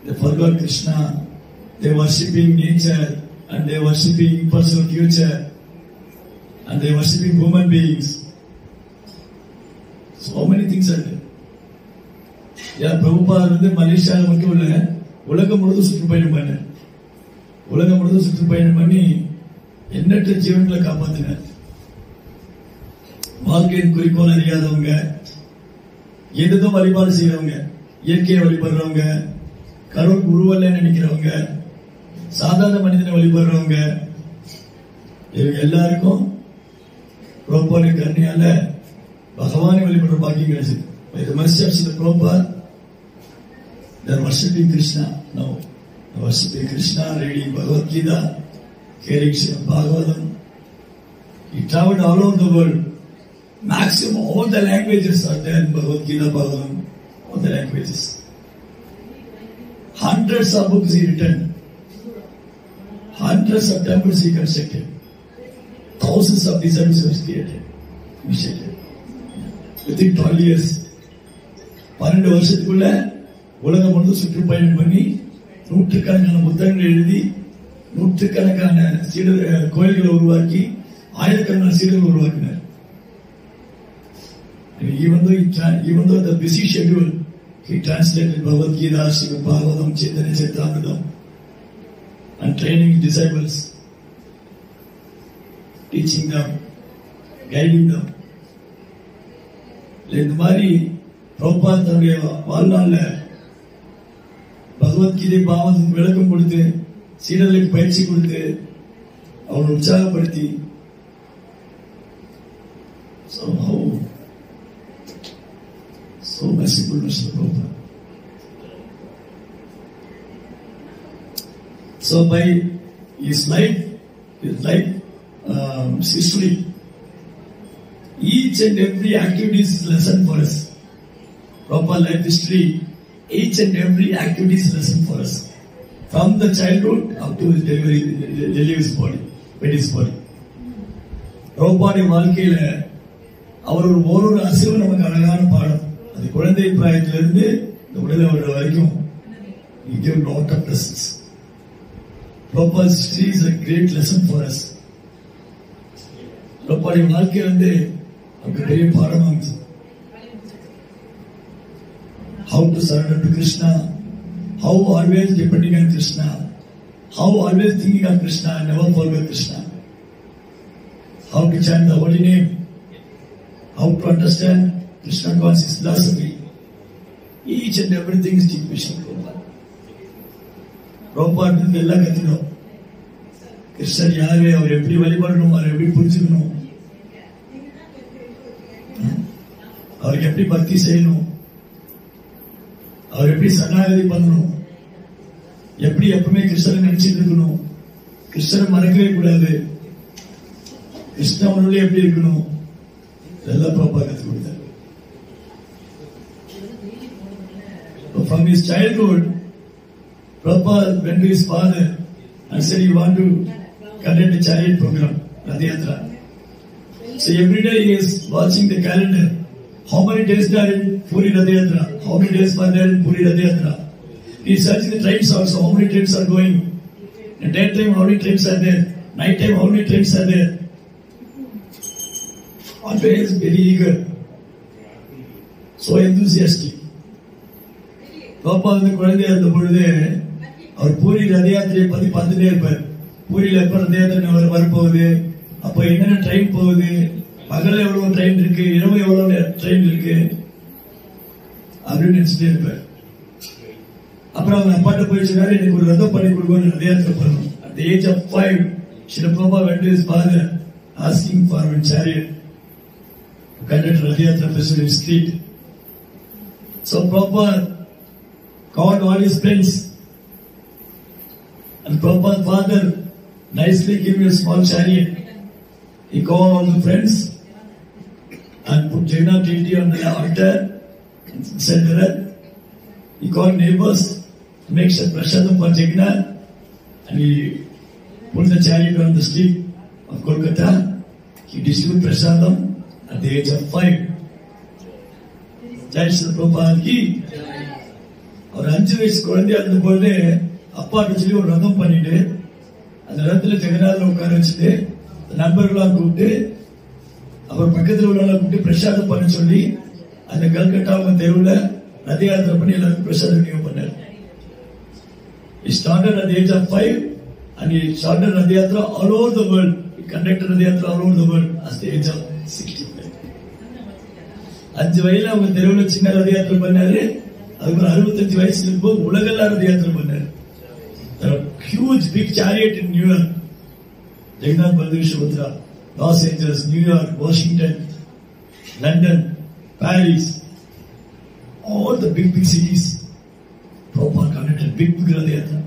They forgot Krishna. They are worshipping nature, and they are worshipping personal future, and they are worshipping human beings. So many things are there. Prabhupad வந்து மலேசியாவில் மட்டும் இல்ல, உலகம் முழுவதும் சுற்றுப்பயணம் பண்ண, உலகம் முழுவதும் சுற்றுப்பயணம் பண்ணி எண்ணற்ற ஜீவன்களை காப்பாத்தினார். வாழ்க்கையின் குறிக்கோள் அறியாதவங்க, எதுவும் வழிபாடு செய்யறவங்க, இயற்கையை வழிபடுறவங்க, கடவுள் உருவல்ல நினைக்கிறவங்க, சாதாரண மனிதனை வழிபடுறவங்க, இவங்க எல்லாருக்கும் பிரபுபாத் கருணையால பகவானை வழிபடுற பாக்கியம் கிடைச்சது. By the mercy of Srila Prabhupada, they are worshipping Krishna now. They are worshipping Krishna, reading Bhagavad Gita, hearing Srimad Bhagavatam. He traveled all over the world. Maximum all the languages are there in Bhagavad Gita, Bhagavatam, all the languages. Hundreds of books he written. Hundreds of temples he constructed. Thousands of disciples he created. Within 12 years. 12 வருஷத்துக்குள்ள உலகம் முழுவதும் சுற்றுப்பயணம் பண்ணி நூற்றுக்கணக்கான புத்தகங்கள் எழுதி நூற்றுக்கணக்கான கோயில்களை உருவாக்கி ஆயிரக்கணக்கான சீடர்கள் உருவாக்கினார். Even though the busy schedule, he translated Bhagavad Gita, Srimad Bhagavatam, Chaitanya Charitamrita, and training disciples, teaching them, guiding them. இந்த மாதிரி பிரபுபாத் தன்னுடைய வாழ்நாள்ல பகவத்கீதை பாவத்துக்கு விளக்கம் கொடுத்து, சீடர்களுக்கு பயிற்சி கொடுத்து, அவங்களை உற்சாகப்படுத்தி so merciful Mr. Prabhupada. So by his life history, each and every activity is lesson for us. Proper life history, each and every activity is lesson for us. From the childhood up to his his body, his body. Prabhupada வாழ்க்கையில அவர் ஒரு அசைவு நமக்கு அழகான பாடம். அது குழந்தை பிராயத்திலிருந்து இந்த உடலை வர்ற வரைக்கும் he gave lot of lessons. Prabhupada's history is a great lesson for us. Prabhupada வாழ்க்கை வந்து நமக்கு பெரிய பாடமா இருந்துச்சு. How to surrender to Krishna, how always depending on Krishna, how always thinking of Krishna and never forget Krishna, how to chant the holy name, how to understand Krishna conscious philosophy. Each and everything is teaching Krishna Prabhupada. Prabhupada எல்லாம் கத்துக்கணும். கிருஷ்ணர் யாரு, அவர் எப்படி வழிபடணும், அவர் எப்படி புரிஞ்சுக்கணும், அவருக்கு எப்படி பக்தி செய்யணும், அவர் எப்படி சரணாகதி பண்ணணும், எப்படி எப்பவுமே கிருஷ்ணரை நினைச்சிட்டு இருக்கணும், கிருஷ்ணரை மறக்கவே கூடாது, கிருஷ்ணவனுடைய எப்படி இருக்கணும், இதெல்லாம் பிரபுபாதா கற்றுக் கொடுத்தார். From his childhood, Prabhupada went to his father and said, "You want to conduct a chariot program, Rath Yatra." So every day he is watching the calendar. How many days are in Puri Rath Yatra? How many days are there in Puri Rath Yatra? He is searching the trains also. How many trains are going? At daytime, how many trains are there? Night time, how many trains are there? Always very eager, so enthusiastic. பாப்பா வந்து குழந்தையா இருந்த பொழுது அவர் பூரி ரத யாத்திரையை பத்தி பார்த்துட்டே இருப்பார். பூரியில எப்ப ரத யாத்திரை வரப்போகுது, அப்ப என்னென்ன ட்ரெயின் போகுது, பகல் எவ்வளவு ட்ரெயின் இருக்கு, இரவு எவ்வளவு ட்ரெயின் இருக்கு அப்படின்னு நினைச்சுட்டே இருப்பார். அப்புறம் அவங்க அப்பாட்ட போய் சொன்னாரு, எனக்கு ஒரு ரதம் பண்ணி கொடுக்கணும், ரத யாத்திரை பண்ணணும். At the age of 5, Srila Prabhupada went to his father asking for a chariot to conduct Rath Yatra festival in street. So Prabhupada called all his friends, and Prabhupada's father nicely gave him a small chariot. He called all the friends and put Jagannath deity on the altar and said there. He called neighbors to make some prasadam for Jagannath, and he put the chariot on the street of Kolkata. He distributed prasadam at the age of 5. Jai Srila Prabhupada ki. ஒரு 5 வயசு குழந்தையா இருந்த போது அப்பாட்ட சொல்லி ஒரு ரதம் பண்ணிட்டு அந்த ரதத்துல ஜெகநாதனை உட்கார வச்சுட்டு நண்பர்களா கூப்பிட்டு அப்புறம் பக்கத்தில் உள்ளவங்களை கூப்பிட்டு பிரசாதம் பண்ண சொல்லி அந்த கல்கட்டாவுங்க தெருவில் ரத யாத்திரை பண்ணி எல்லாருக்கும் பிரசாதம் விநியோகம் பண்ணார். He started at the age of 5 and he started Rath Yatra all over the world. He conducted Rath Yatra all over the world at the age of 65. 5 வயசுல அவங்க தெருவில் சின்ன ரத யாத்திரை பண்ணாரு. அதுக்கு 65 வயசுல இருக்கும்போது உலகெல்லாம் ரத யாத்திரை பண்ணாரு. Huge big chariot in New York, Jagannath Baldev Subhadra, Los Angeles, New York, Washington, London, Paris, all the big cities. Prabhupada conducted big ரத யாத்திரை.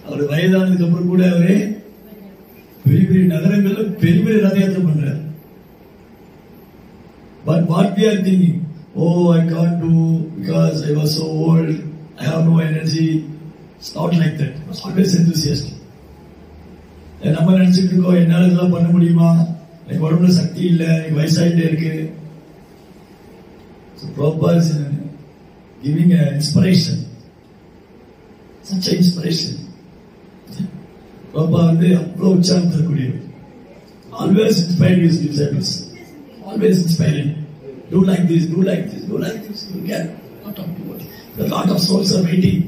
அவர் வயதானதுக்கு அப்புறம் கூட அவரே பெரிய பெரிய நகரங்கள்ல பெரிய பெரிய ரத யாத்திரை பண்றாரு. But what we are thinking, oh, I can't do because I was so old, I have no energy. It's not like that. It's always enthusiastic. நம்ம நினைச்சிட்டு இருக்கோம், என்னால இதெல்லாம் பண்ண முடியுமா, எனக்கு உடம்புல சக்தி இல்லை, எனக்கு வயசாயிட்டே இருக்கு. So Prabhupada is giving an inspiration, such an inspiration. Prabhupada வந்து அவ்வளவு உற்சாகம் தரக்கூடியவர். Always inspiring his disciples. Always inspiring. Do like this, do like this, do like this. You can not talk about it. A lot of souls are waiting.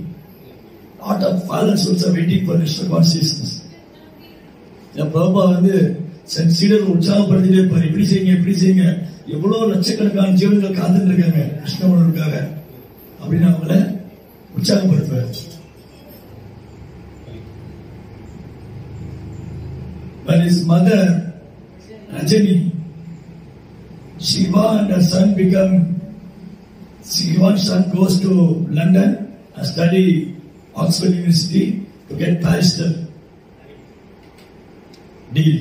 Lot of fallen souls are waiting for Krishna consciousness. Prabhupada வந்து சீடர்கள் உற்சாகப்படுத்திட்டே இருப்பார். இப்படி செய்யுங்க, இப்படி செய்யுங்க. எவ்வளவு லட்சக்கணக்கான ஜீவன்கள் காத்துட்டு இருக்காங்க கிருஷ்ணவனுக்காக அப்படின்னு அவங்கள உற்சாகப்படுத்துவார். When his mother, Rajani, Shiva and her son Shiva's son goes to London and study Oxford University to get barrister deal.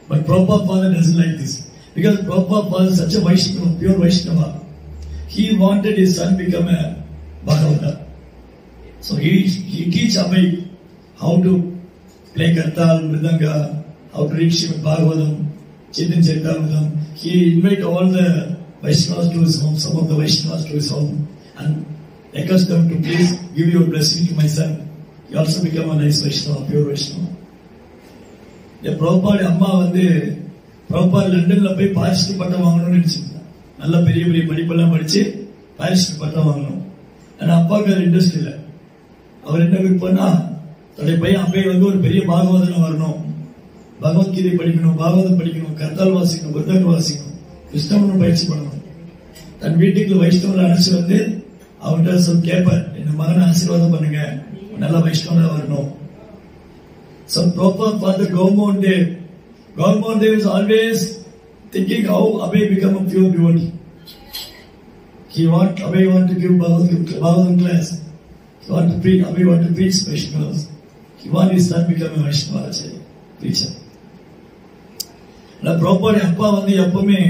But Prabhupada father doesn't like this. Because Prabhupada father is such a Vaishnava, pure Vaishnava. He wanted his son to become a Bhagavata. So he teach Abhay how to play Kartal, Mridanga, how to read Srimad Bhagavatam, Chaitanya Charitamrita. He invited all the Vaishnavas to his home, some of the Vaishnavas to his home, and request them to please give your blessing to my son. He also become a nice Vaishnava, pure Vaishnava. Prabhupada அம்மா Prabhupada லண்டன்ல போய் barrister பட்டம் வாங்கணும்னு நினைச்சிருந்தாங்க. நல்ல பெரிய பெரிய படிப்பெல்லாம் படிச்சு பாரிஸ்டர் பட்டம் வாங்கணும். ஆனா அப்பாவுக்கு அது இன்ட்ரெஸ்ட் இல்லை. அவர் என்ன விருப்பம்னா தன்னுடைய பையன் அப்பே ஒரு பெரிய பாகவதனா வரணும், பகவத்கீதை படிக்கணும், பாகவதம் படிக்கணும், கர்த்தால் வாசிக்கணும், புத்தகம் வாசிக்கணும், கிருஷ்ணவனும் பயிற்சி பண்ணணும். தன் வீட்டுக்கு வைஷ்ணவரை அழைச்சு அவர்கிட்ட கேட்பார், என் மகனை ஆசீர்வாதம் பண்ணுங்க, நல்ல வைஷ்ணவனா வரணும். So Prabhupada Father Gaumon Dev is always thinking how Abhay become a pure devotee. Abhay want to give Bhagavatam class. Abhay want to preach Vaishnavas. He want his son become a Vaishnava preacher. Now Prabhupada அப்பா எப்பவுமே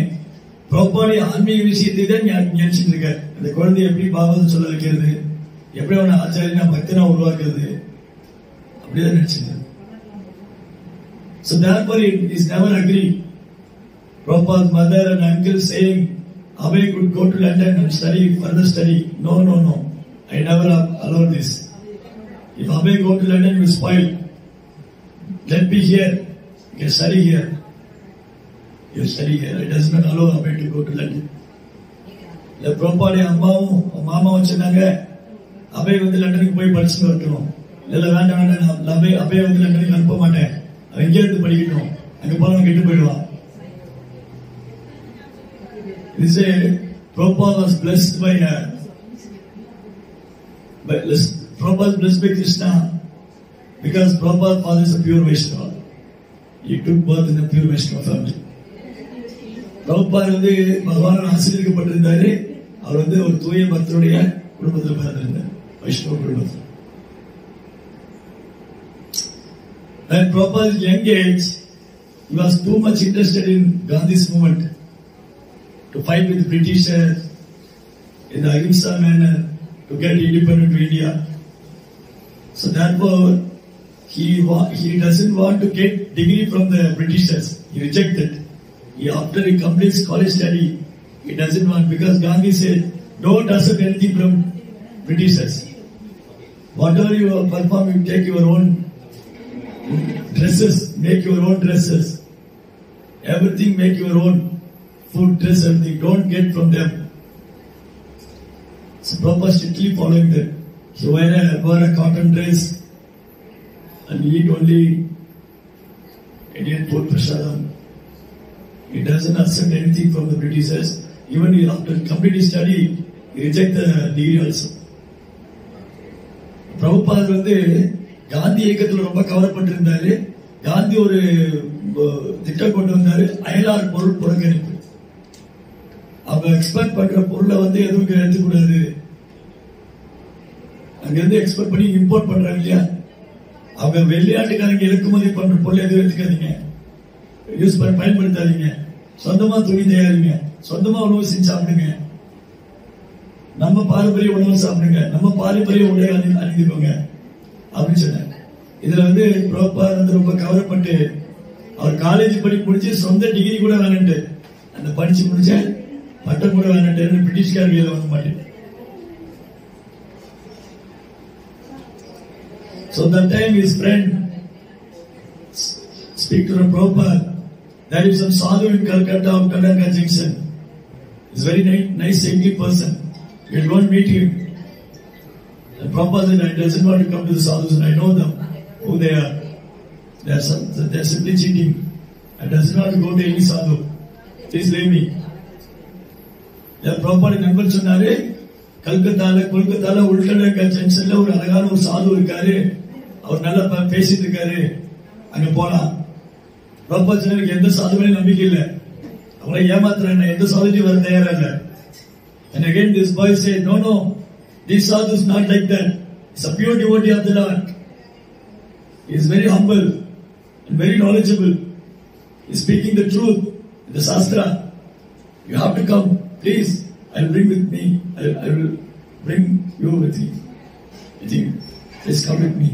Prabhupada ஆன்மீக விஷயத்தை தான் ஞானிச்சுட்டு இருக்காரு. அந்த குழந்தைய எப்படி பாகவதம் சொல்ல வைக்கிறது, எப்படி அவனை ஆச்சாரியனா பக்தனா உருவாக்குறது, அப்படிதான் நினைச்சிருக்காரு. So therefore he is never agreed. Prabhupada's mother and uncle saying Abhay could go to London and further study. No. I never allow this. If Abhay go to London, you spoil. Let me here. You can study here. You study here. It does not allow Abhay to go to London. The Prabhupada அம்மாவும் மாமாவும் சொன்னாங்க, Abhay லண்டனுக்கு போய் படிச்சுட்டு வரட்டும். இல்ல வேண்டாம், Abhay லண்டனுக்கு அனுப்ப மாட்டேன், எங்கே இருந்து படிக்கணும், அங்க போன கெட்டு போயிடுவான். Prabhupada was blessed by Prabhupada blessed by Krishna because Prabhupada's father is a pure Vaishnava. He took birth in a pure Vaishnava family. Prabhupada பகவான் ஆசீர்வதிக்கப்பட்டிருந்தாரு. அவர் ஒரு தூய பக்தருடைய குடும்பத்தில் பிறந்திருந்தார், வைஷ்ணவ குடும்பத்தில். At Prabhupada's young age, he was too much interested in Gandhi's movement to fight with the Britishers in the Ahimsa manner to get independent to India. So therefore, he doesn't want to get degree from the Britishers. He rejected. After he completes college study, he doesn't want, because Gandhi said, don't accept anything from Britishers. Whatever you perform, you take your own dresses, make your own dresses. Everything make your own. Food, dress, everything. Don't get from them. So Prabhupada strictly following that. He wear a cotton dress and eat only Indian food prasadam. He doesn't accept anything from the Britishers. Even after completing study, he reject the degree also. Prabhupada Gandhi இயக்கத்தில் ரொம்ப கவரப்பட்டிருந்தாரு. காந்தி ஒரு திட்டம் கொண்டு வந்தாரு, அயலார் பொருள் புறக்கணிப்பு. அவங்க export பண்ற பொருளை எதுவும் எடுத்துக்கூடாது, அங்கிருந்து எக்ஸ்போர்ட் பண்ணி இம்போர்ட் பண்றாங்க இல்லையா, அவங்க வெளிநாட்டுக்காரங்க இறக்குமதி பண்ற பொருள் எதுவும் எடுத்துக்காதீங்க, யூஸ் பண்ணி பயன்படுத்தாதீங்க, சொந்தமா துணி தயாரிங்க, சொந்தமா உணவு செஞ்சு சாப்பிடுங்க, நம்ம பாரம்பரிய உணவு சாப்பிடுங்க, நம்ம பாரம்பரிய உடை அணிந்துக்கோங்க அப்படின்னு சொன்னாங்க. இதுல பிரபுபாத் ரொம்ப கவரப்பட்டு அவர் காலேஜ் படிப்பு முடிச்சு சொந்த டிகிரி கூட வேணும்ட்டு, அந்த படிச்சு முடிச்ச பட்டம் கூட வேணும்ட்டு பிரிட்டிஷ்காரங்க வாங்க மாட்டேன். So that time his friend speak to the Prabhupada. There is some sadhu in Calcutta of Kadanga Junction. He's a very nice, saintly person. We'll go and meet him. The Prabhupada said, I doesn't want to come to the sadhus, and I know them, who they are. They're simply cheating. I doesn't want to go to any sadhu. Please leave me. The Prabhupada நண்பர் சொன்னாரு, கொல்கத்தால உள்கடங்க ஜங்ஷன்ல ஒரு அழகான ஒரு சாது இருக்காரு, அவர் நல்லா பேசிட்டு இருக்காரு, அங்க போலாம் பிரபஞ்சனுக்கு எந்த சாதுவையும் நம்பிக்கை இல்லை, அவங்களை ஏமாத்துறாங்க, எந்த சாதுவையும் வர தயாரா இல்லை. And again this boy said, no, this sadhu is not like that. He's a pure devotee of the Lord. He is very humble and very knowledgeable. He is speaking the truth in the Shastra. You have to come, please. I will bring with me. I will bring you with me. Please come with me.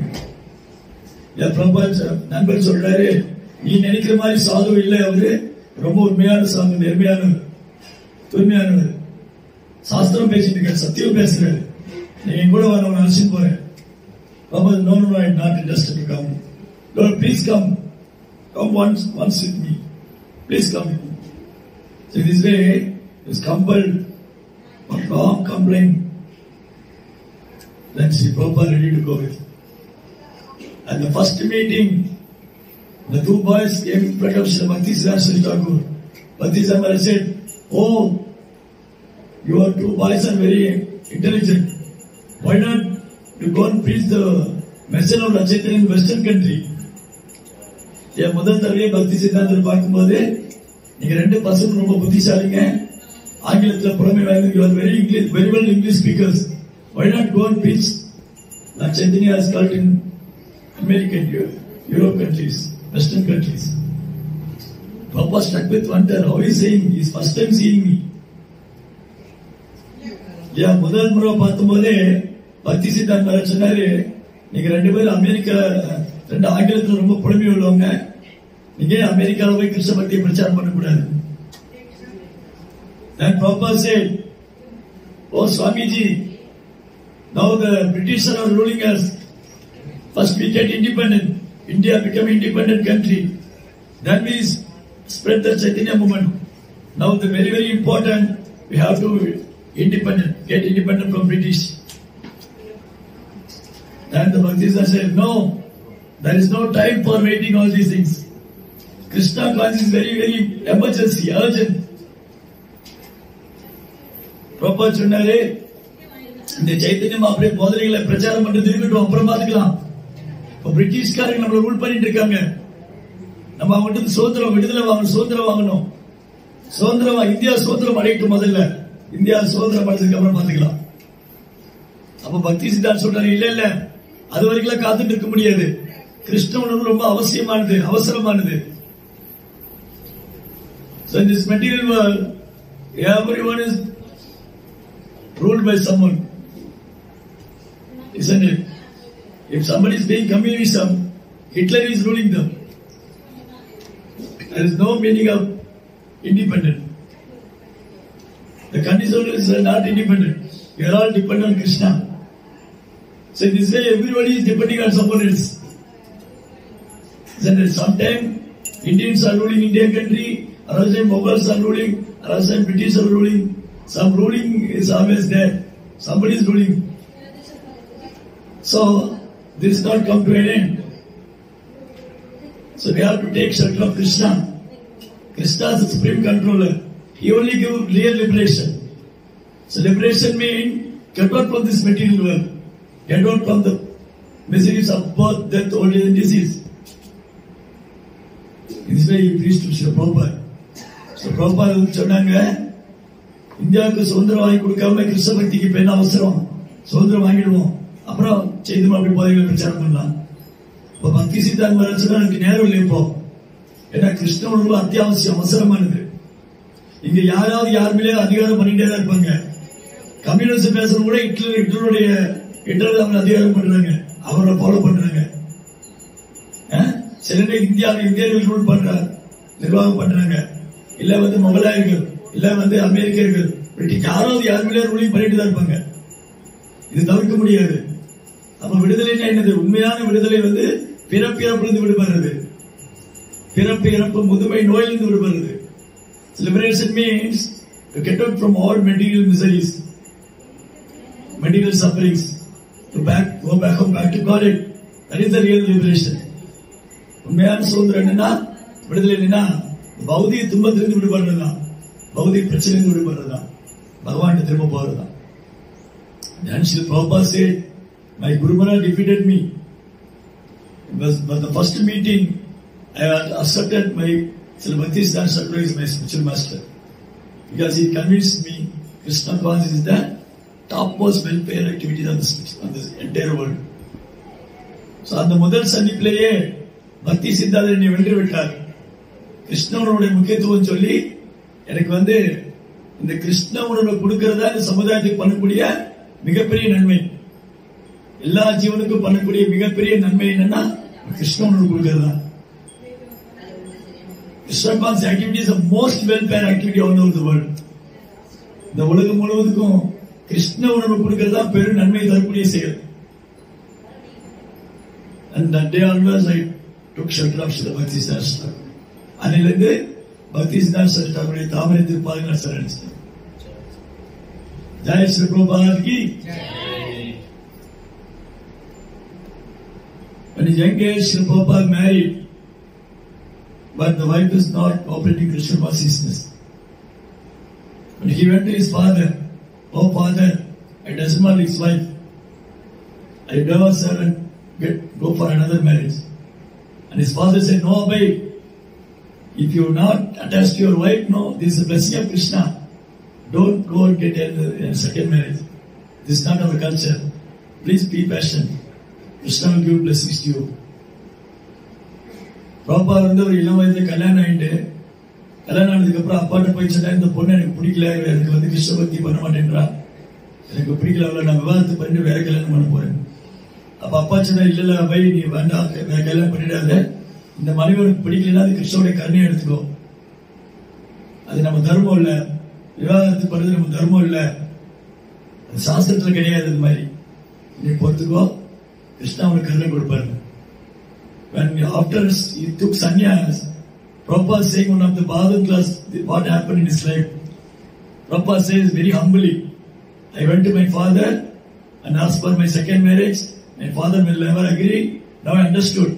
நண்பர் சொல்றாரு, நீ நினைக்கிற மாதிரி சாது இல்லை, அவரு ரொம்ப உண்மையான சாமி, நேர்மையானவர், தூய்மையானவர், சாஸ்திரம் பேசிட்டு இருக்காரு, சத்தியம் பேசுறாரு. நீங்க கூட வர அழைச்சிட்டு போறேன். No, I'm not interested to come. Lord, please come once with me. Please come with me. So this way he was compelled for long complaint. Then Sri Prabhupada ready to go with him. At the first meeting, the two boys came in front of Sri Bhaktisiddhanta Thakur. Bhaktisiddhanta said, oh, your two boys are very intelligent. Why not you go and preach the message of Chaitanya in Western country? முதல் தடவை பக்தி சித்தாந்தத்தில் பார்க்கும்போது, நீங்க ரெண்டு பசங்க ரொம்ப புத்திசாலிங்க, ஆங்கிலத்தில் புலமை வாய்ந்த, you are very well English speakers. Why not go and preach like Chaitanya has called in American, Europe countries, Western countries? Papa stuck with wonder. How is saying? He is first time seeing me. முதல் முறை பார்க்கும்போதே பக்தி சித்தாந்த சொன்னாரு, நீங்க ரெண்டு பேரும் America, ரெண்டு ஆங்கிலத்தில் ரொம்ப புலமை உள்ளவங்க, நீங்க அமெரிக்காவில் போய் கிருஷ்ண பக்தியை பிரச்சாரம் பண்ணக்கூடாது. Then Prabhupada said, oh Swamiji, now the British are ruling us. First we get independent. India become independent country. Then we spread the Chaitanya movement. Now the very, very important, we have to get independent from British. And the Bhaktisiddhanta said, no, there is no time for waiting all these things. Krishna consciousness is very, very emergency, urgent. Prabhupada சொன்னாரு, இந்த சைத்தன்யம் அப்படியே போதனைகளை பிரச்சாரம் பண்றது இருக்கட்டும், அப்புறம் பாத்துக்கலாம். இப்ப பிரிட்டிஷ்காரங்க நம்மள ரூல் பண்ணிட்டு இருக்காங்க. நம்ம அவங்ககிட்ட சுதந்திரம், விடுதலை வாங்கணும், சுதந்திரம் வாங்கணும். இந்தியா சுதந்திரம் அடையட்டும், முதல்ல இந்தியா சுதந்திரம் அடைஞ்சதுக்கு அப்புறம் பாத்துக்கலாம். அப்ப பக்தி சித்தாந்த சொல்றாரு, இல்ல அது வரைக்கும் காத்துட்டு இருக்க முடியாது. கிருஷ்ண உணர்வு ரொம்ப அவசியமானது, அவசரமானது. So in this material world, everyone is ruled by someone, isn't it? If somebody is being communism, Hitler is ruling them. There is no meaning of independent. The conditions are not independent. We are all dependent on Krishna. So in this way, everybody is depending on someone else. Isn't it? Sometimes Indians are ruling Indian country, another time Mughals are ruling, another time British are ruling. Some ruling is always there. Somebody is ruling. So this is not come to an end. So we have to take shelter of Krishna. Krishna is the supreme controller. He only gives real liberation. So liberation means get out from this material world. Get out from the miseries of birth, death, old age and disease. In this way he preached to Srila Prabhupada. So Prabhupada சொன்னாங்க, இந்தியாவுக்கு சுதந்திரம் வாங்கி கொடுக்காம கிருஷ்ண பக்திக்கு இப்ப என்ன அவசரம்? சுதந்திரம் வாங்கிடுவோம், அப்புறம் செய்து அப்படி போதைகளை பிரச்சாரம் பண்ணலாம். இப்ப பக்தி சித்தாந்த எனக்கு நேரம் இல்லை இப்போ. ஏன்னா கிருஷ்ண உணர்வு அத்தியாவசியம், அவசரமானது. இங்க யாராவது யார் மேலே அதிகாரம் பண்ணிட்டே தான் இருப்பாங்க. கம்யூனிஸ்ட் பேசுறது கூட ஹிட்லர் அவங்க அதிகாரம் பண்றாங்க, அவரை ஃபாலோ பண்றாங்க. சில இந்தியர்கள் ரூல் பண்றாங்க, நிர்வாகம் பண்றாங்க. இல்ல முகலாயர்கள், இல்ல அமெரிக்கர்கள், யாராவது யார் மேலே ரூலிங் பண்ணிட்டு தான் இருப்பாங்க. இது தவிர்க்க முடியாது. அப்ப விடுதலைன்னா என்னது? உண்மையான விடுதலை பிறப்பிறப்பிலிருந்து விடுபடுறது, பிறப்பு இறப்பு முதுமை நோயிலிருந்து விடுபடுறது. Liberation means to get out from all material miseries, material sufferings, to go back to God. That is the real liberation. உண்மையான சுதந்திரம் என்னன்னா, விடுதலை என்னன்னா, பௌதிக துன்பத்திலிருந்து விடுபடுறதுதான், பௌதிக பிரச்சனையிலிருந்து விடுபடுறதுதான், பகவான் திரும்ப போறதுதான். Then Srila Prabhupada said, my Guru Maharaj defeated me. It was the first meeting I have accepted my Bhakti Siddhanta Sarkar is my spiritual master because he convinced me Krishna consciousness is the topmost welfare activity on this entire world. So அந்த முதல் சந்திப்பிலேயே பக்தி சித்தாந்தர் என்னை வென்று விட்டார். கிருஷ்ணனுடைய முக்கியத்துவம் சொல்லி எனக்கு இந்த கிருஷ்ண உணர்வை கொடுக்கறதா இந்த சமுதாயத்துக்கு பண்ணக்கூடிய மிகப்பெரிய நன்மை. எல்லா ஜீவனுக்கும் பண்ணக்கூடிய மிகப்பெரிய நன்மை என்னன்னா கிருஷ்ண உணர்வு கொடுக்கறதா. Krishna conscious activity is the most welfare activity all over the world. இந்த உலகம் முழுவதுக்கும் கிருஷ்ண உணர்வு கொடுக்கறதா பெரும் நன்மை தரக்கூடிய செயல். And that day onwards I took shelter of Srila Bhakti Siddhanta. அன்னிலிருந்து பக்தி சித்தாந்த சரஸ்வதியுடைய தாமரை திருப்பாதங்கள் சரணிச்சேன். ஜெய் ஸ்ரீ பிரபுபாத் கி Jai. When his young age, Srila Prabhupada married, but the wife is not cooperating Krishna consciousness. When he went to his father, "Oh father, I doesn't want his wife. I divorce her and go for another marriage." And his father said, "No, Abhay, if you are not attached to your wife, no, this is a blessing of Krishna. Don't go and get a second marriage. This is not our culture. Please be patient. Krishna will give blessings to you." Prabhupada ஒரு இளம் வயதுல கல்யாணம் ஆனதுக்கு அப்புறம் அப்பாட்ட போய் சொன்னா இந்த பொண்ணு எனக்கு பிடிக்கல, எனக்கு கிருஷ்ண பக்தி பண்ண மாட்டேன்றா, எனக்கு பிடிக்கல, அவளை நான் விவாதத்தை பண்ணிட்டு வேற கல்யாணம் பண்ண போறேன். அப்ப அப்பா சொன்னா இல்ல பை நீ வேண்டாம், வேற கல்யாணம் பண்ணிடாத, இந்த மனைவி உனக்கு பிடிக்கலன்னா அது கிருஷ்ணனுடைய கருணையை எடுத்துக்கோ, அது நம்ம தர்மம் இல்ல, விவாதத்துக்கு பண்றது நம்ம தர்மம் இல்ல, அது சாஸ்திரத்துல கிடையாது, அது மாதிரி நீ பொறுத்துக்கோ, கிருஷ்ணா அவனுக்கு கருணை கொடுப்பாரு. When after he took sannyas, Prabhupada saying one of the Bhagavad class what happened in his life. Prabhupada says very humbly, I went to my father and asked for my second marriage. My father will never agree. Now I understood.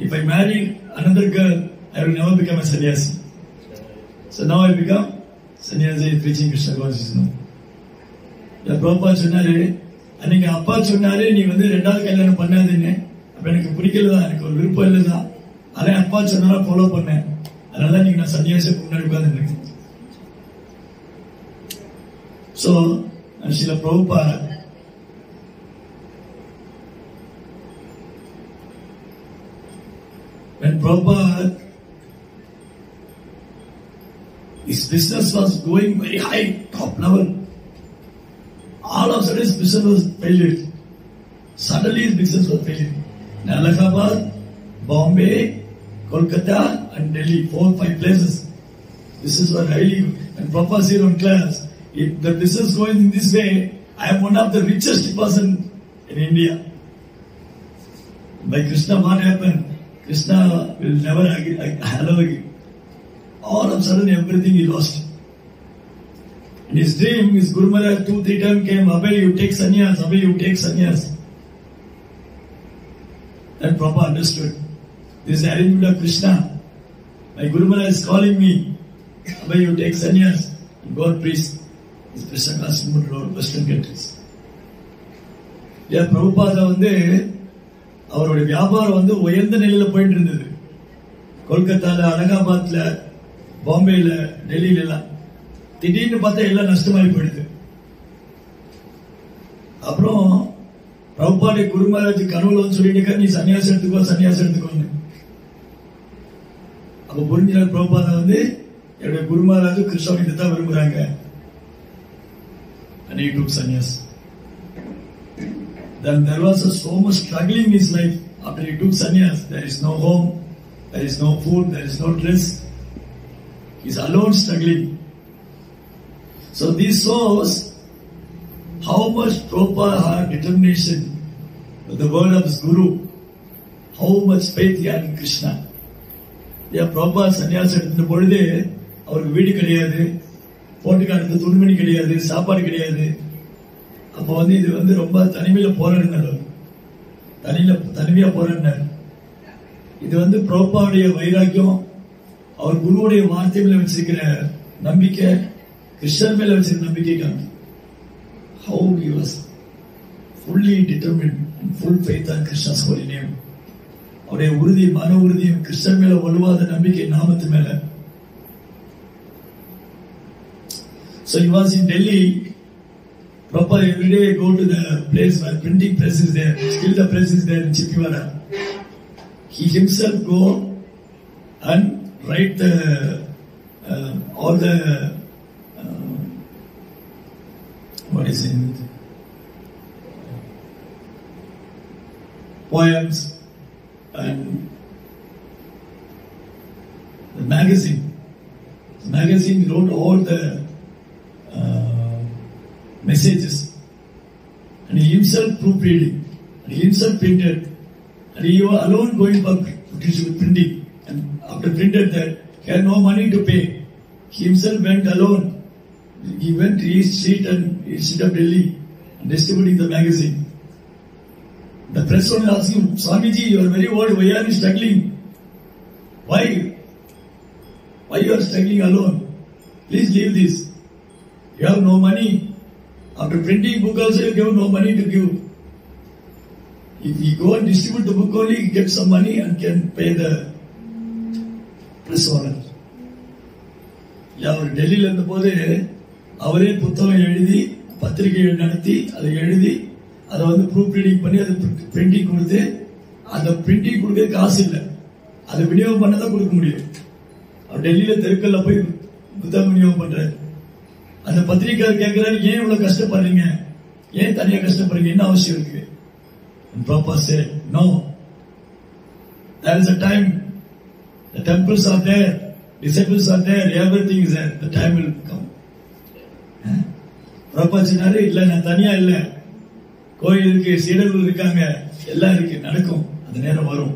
If I marry another girl, I will never become a sannyasi. So now I become sannyasi preaching Krishna consciousness. The Prabhupada சொன்னாரு, அன்னைக்கு அப்பா சொன்னாரு நீ ரெண்டாவது கல்யாணம் பண்ணாதுன்னு, அப்ப எனக்கு பிடிக்கலதான், எனக்கு ஒரு விருப்பம் இல்லதான், ஆனா அப்பா சொன்னா ஃபாலோ பண்ணேன், அதனால நீங்க நான் சன்னியாசிக்கு முன்னாடி உட்கார்ந்து. So Srila Prabhupada when Prabhupada his business was going very high, top level, all of a sudden his business was failed. Suddenly his business was failed. In Allahabad, Bombay, Kolkata and Delhi, 4-5 places. Business was highly, and Prabhupada said on class, if the business going in this way, I am one of the richest person in India. By Krishna, what happened? Krishna will never allow again. All of a sudden everything he lost. In his dream, his Guru Maharaj 2-3 times came, Abhay, you take sannyas, Abhay, you take sannyas. Then Prabhupada understood. This is the arrangement of Krishna. My Guru Maharaj is calling me, Abhay, you take sannyas and go and preach. This Krishna consciousness movement in Western countries. Yeah, Prabhupada அவருடைய வியாபாரம் உயர்ந்த நிலையில போயிட்டு இருந்தது. கொல்கத்தால, அலகாபாத்ல, பாம்பேல, டெல்லியில எல்லாம். திடீர்னு பார்த்தா எல்லாம் நஷ்டமாயி போயிடுது. அப்புறம் பிரபுபாடைய குரு மகாராஜ் கனவுல சொல்லிட்டு நீ சன்னியாசம் எடுத்துக்கோன்னு. அப்ப புரிஞ்சார் பிரபுபாதா என்னுடைய குரு மகாராஜ் கிருஷ்ணன் தான் விரும்புறாங்க. And he took sannyas. Then there was so much struggling in his life. After he took sannyas, there is no home, there is no food, there is no dress. He is alone struggling. So this shows how much Prabhupada had determination with the word of his Guru, how much faith he had in Krishna. Yeah, Prabhupada sannyas எடுத்த பொழுது அவருக்கு வீடு கிடையாது, போட்டுக்காடுக்கு துணிமணி கிடையாது, சாப்பாடு கிடையாது. அப்ப இது ரொம்ப தனிமையில போராடினார், தனிமையா போராடினார். இது பிரபுபாவுடைய வைராக்கியம், அவர் குருவுடைய வார்த்தை மேல வச்சிருக்கிற நம்பிக்கை, கிருஷ்ணன் மேல வச்சிருக்கிற நம்பிக்கை காமி. How he was fully determined and full faith on Krishna's holy name. அவருடைய உறுதி, மன உறுதியும் கிறிஸ்தன் மேல வலுவாத நம்பிக்கை நாமத்து மேல. So he was in Delhi. Proper every day go to the place where printing press is there. Still the press is there in Chippiwara. He himself go and write the all the what is it? Poems and the magazine. The magazine wrote all the messages, and he himself proofreading, and he himself printed, and he was alone going for printing. And after printed that, he had no money to pay. He himself went alone. He went to East Street and East of Delhi and distributing the magazine. The press owner asked him, "Swamiji, you are very old. Why are you struggling? Why you are struggling alone? Please leave this. You have no money. After printing book also you have no money to give. If you go and distribute the book only, you get some money and can pay the press owner." அவர் டெல்லியில் இருந்த போது அவரே புத்தகம் எழுதி, பத்திரிகை நடத்தி, அதை எழுதி, அதை வந்து ப்ரூஃப் ரீடிங் பண்ணி, அதை பிரிண்டிங் கொடுத்து, அந்த பிரிண்டிங் கொடுக்க காசு இல்லை, அதை விநியோகம் பண்ணதான் கொடுக்க முடியும். அவர் டெல்லியில தெருக்கல்ல போய் புத்தகம் விநியோகம் பண்றாரு. அந்த பத்திரிகை கேட்கிறாரு, ஏன் இவ்வளவு கஷ்டப்படுறீங்க, ஏன் தனியா கஷ்டப்படுறீங்க, என்ன அவசியம் இருக்கு? And Prabhupada said, no, there is a time, the temples are there, disciples are there, everything is there, the time will come. Prabhupada சொன்னாரு, இல்ல நான் தனியா இல்ல, கோயில் இருக்கு, சீடர்கள் இருக்காங்க, எல்லாம் இருக்கு, நடக்கும், அந்த நேரம் வரும்.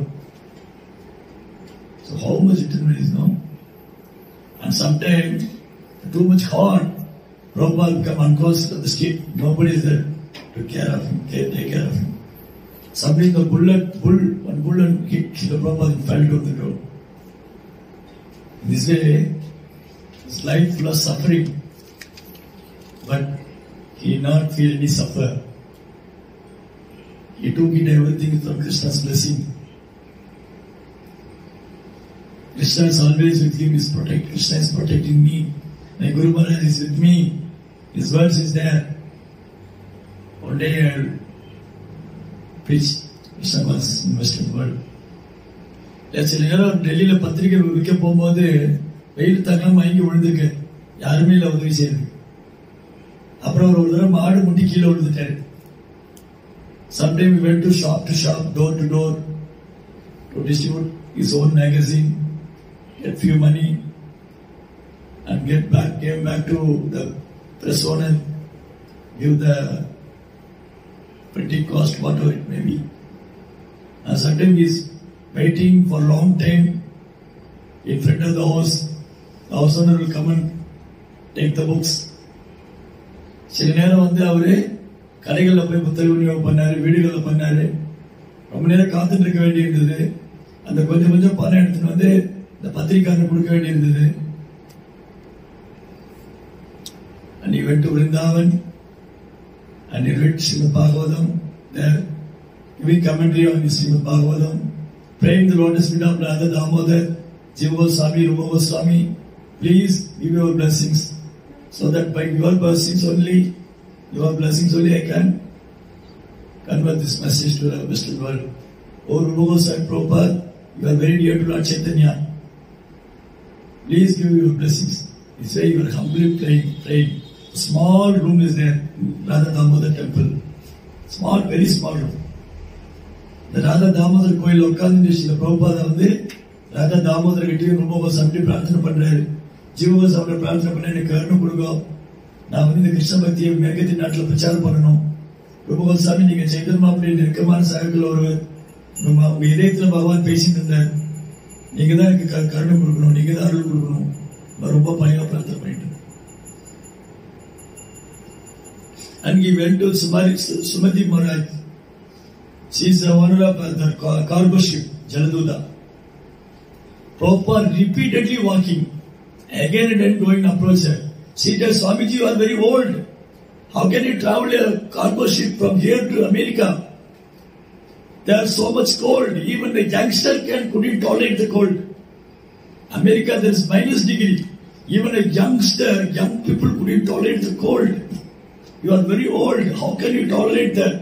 So how much determined is no? And sometimes too much hard, Prabhupada become unconscious of the street. Nobody is there to take care of him. Somebody the one bullet hit the Prabhupada and fell to the ground. This way, his life full of suffering, but he did not feel any suffer. He took it everything from Krishna's blessing. Krishna is always with him, Krishna is protecting me. My Guru Maharaj is with me. His words is there. One day I will preach Krishna was in Western world. சில நேரம் டெல்லியில பத்திரிகை விற்க போகும்போது வெயில் தாங்காம மயங்கி விழுந்துருக்கு, யாருமே இல்லை உதவி செய்யுது. அப்புறம் ஒரு தடவை மாடு முட்டி கீழே விழுந்துட்டாரு. Sometime we went to shop, door to door to distribute his own magazine, get few money, and came back to the press owner, give the printing cost, whatever it may be. And sometimes he is waiting for a long time in front of the house. The house owner will come and take the books. சில நேரம் வந்து அவரு கடைகளில் போய் புத்தக விநியோகம் பண்ணாரு, வீடுகளில் பண்ணாரு. ரொம்ப நேரம் காத்துட்டு இருக்க வேண்டி இருந்தது. அந்த கொஞ்சம் கொஞ்சம் பணம் எடுத்துட்டு வந்து இந்த பத்திரிக்காரன் கொடுக்க வேண்டி இருந்தது. And he went to Vrindavan and he read Srimad Bhagavatam there, giving commentary on Srimad Bhagavatam, praying the lotus feet of Radha Damodar, Jiva Goswami, Rupa Goswami, please give your blessings, so that by your blessings only I can convert this message to the Western world. Oh Rupa Goswami Prabhupada, you are very dear to Lord Chaitanya. Please give your blessings. He said you are humbly praying. A small room is there in Radha Damodar temple. Small, very small room. The Radha Damodar கோயில் உட்கார்ந்து ஸ்ரீ பிரபுபாதா வந்து ராதா தாமோதர் கிட்டே ரொம்ப சமட்டி பிரார்த்தனை பண்றாரு. ஜீவகோஸ்வாமி பிரார்த்தனை பண்ண எனக்கு கருணை கொடுக்கும், நான் வந்து இந்த கிருஷ்ண பக்தியை மேற்கத்திய நாட்டில் பிரச்சாரம் பண்ணணும். ரூபகோஸ்வாமி நீங்க சைத்தன்யா அப்படி நெருக்கமான சகர்கள் ஒருவர், உங்க இதயத்துல பகவான் பேசிட்டு இருந்தார், நீங்க தான் எனக்கு கருணை கொடுக்கணும், நீங்க தான் அருள் கொடுக்கணும். ரொம்ப பணியா பிரார்த்தனை பண்ணிட்டு. And he went to Sumati Maharaj. She is the owner of the cargo ship, Jaladuta. Prabhupada repeatedly walking, again and again going to approach her. She tells, Swamiji, you are very old. How can you travel a cargo ship from here to America? There's so much cold. Even the youngster couldn't tolerate the cold. America, there's minus degree. Even a youngster, young people couldn't tolerate the cold. You are very old. How can you tolerate that?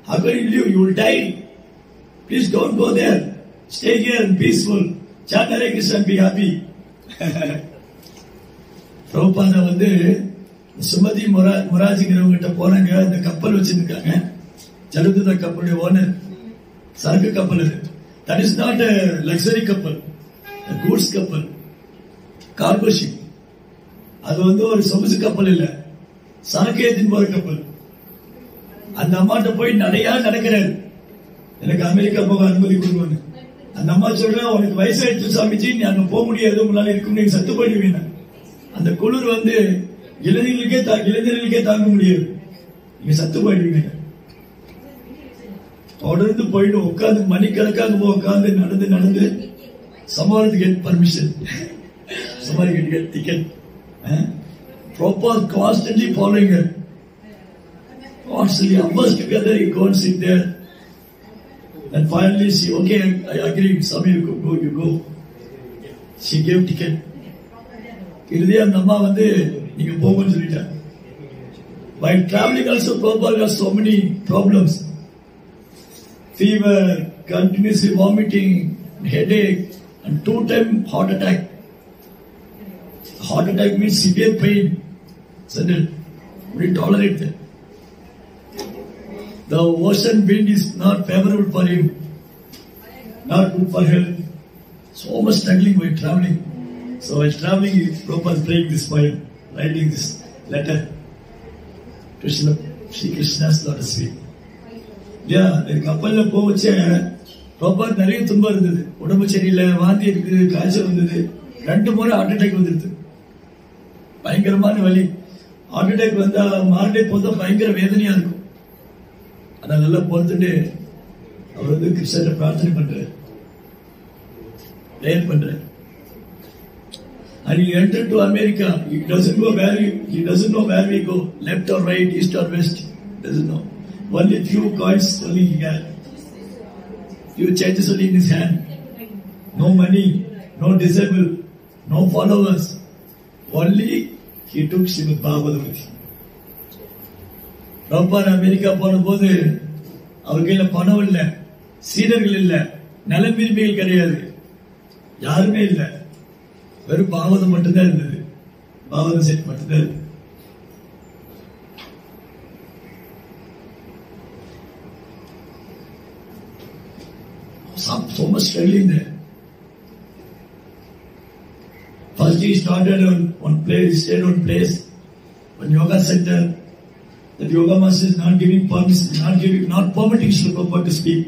How can you live? You will die. Please don't go there. Stay here and peaceful. Chant Hare Krishna and be happy. Prabhupada வந்து சுமதி மொராஜிங்கிறவங்கிட்ட போனாங்க. இந்த கப்பல் வச்சிருக்காங்க. ஜலதுதா கப்பலுடைய owner. சரக்கு கப்பல் அது. That is not a luxury கப்பல். A goods கப்பல். Cargo ship. அது வந்து ஒரு சொகுசு கப்பல் இல்ல. சரக்கு ஏத்தின்னு போற கப்பல். அந்த அம்மாட்ட போய் நடையா நடக்கிறாரு. எனக்கு அமெரிக்கா போக அனுமதி கொடுங்க. அந்த அம்மா சொல்றா, உனக்கு வயசாயிடுச்சு சாமிஜி, நீ அங்க போக முடியாது, உங்களால இருக்க முடியும், சத்து போயிடுவீங்க. அந்த குளிர் வந்து இளைஞர்களுக்கே தாங்க முடியாது, நீங்க சத்து போயிடுவீங்க. தொடர்ந்து போயிட்டு உட்காந்து மணிக்கணக்காக உட்காந்து நடந்து somebody get permission, somebody get ticket. Proper constantly following her. Constantly, hours together, you go and sit there. And finally, she, okay, I agree, Swami, you go, you go. She gave ticket. இறுதியா அந்த அம்மா வந்து நீங்க போகணும்னு சொல்லிட்டா. While traveling also, Prabhupada has so many problems. Fever, continuously vomiting, headache, and 2-time heart attack. Heart attack means severe pain. Sudden, we tolerate that. The ocean wind is not favorable for him, not good for health. So much struggling while traveling. So while traveling, Prabhupada is praying this poem, writing this letter. Krishna, Sri Krishna's lotus feet. Yeah, the கப்பல்ல போவச்ச Prabhupada நிறைய துன்பம் இருந்தது. உடம்பு சரியில்லை, வாந்தி இருக்குது, காய்ச்சல் வந்தது. 2 முறை ஹார்ட் அட்டாக் வந்துருது. பயங்கரமான வலி. ஹார்ட் அட்டாக் வந்தா மாரடே போதா பயங்கர வேதனையா இருக்கும். ஆனா நல்லா பொறுத்துட்டு அவர் வந்து கிருஷ்ணரை பிரார்த்தனை பண்றாரு, பிரேயர் பண்றாரு. And he entered to America. He doesn't know where we go, left or right, east or west. Doesn't know. Only few coins only he had. Few changes only in his hand. No money, no disabled, no followers. Only he took Srimad Bhagavatam with him. Prabhupada America போன போது அவர் கையில பணம் இல்ல, சீடர்கள் இல்ல, நலன் விரும்பிகள் கிடையாது, யாருமே இல்ல. வெறும் பாவதம் மட்டும்தான் இருந்தது. பாவதம் செட் மட்டும்தான் இருக்கு. So much struggling there. First he started on one place, he stayed on place, one yoga center. That yoga master is not giving permission, not permitting Srila Prabhupada to speak.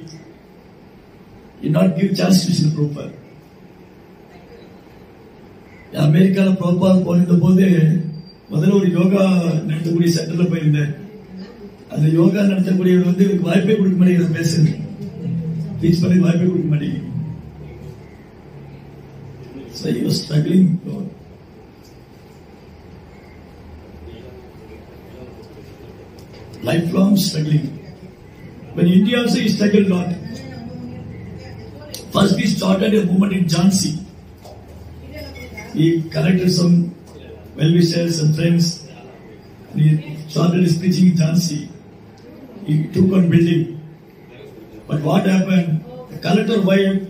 He not give chance to Srila Prabhupada. அமெரிக்கால Prabhupada போயிருந்த போது முதல்ல ஒரு யோகா நடத்தக்கூடிய சென்டர்ல போயிருந்தேன். அந்த யோகா நடத்தக்கூடியவர் வந்து வாய்ப்பே கொடுக்க மாட்டேங்கிறது, பேசுறது டீச் பண்ணி வாய்ப்பே கொடுக்க மாட்டேங்குது. So he was struggling. Lifelong struggling. When India also he struggled a lot. First he started a movement in Jhansi. He collected some well-wishers and friends. And he started his preaching in Jhansi. He took on building. But what happened? The collector wife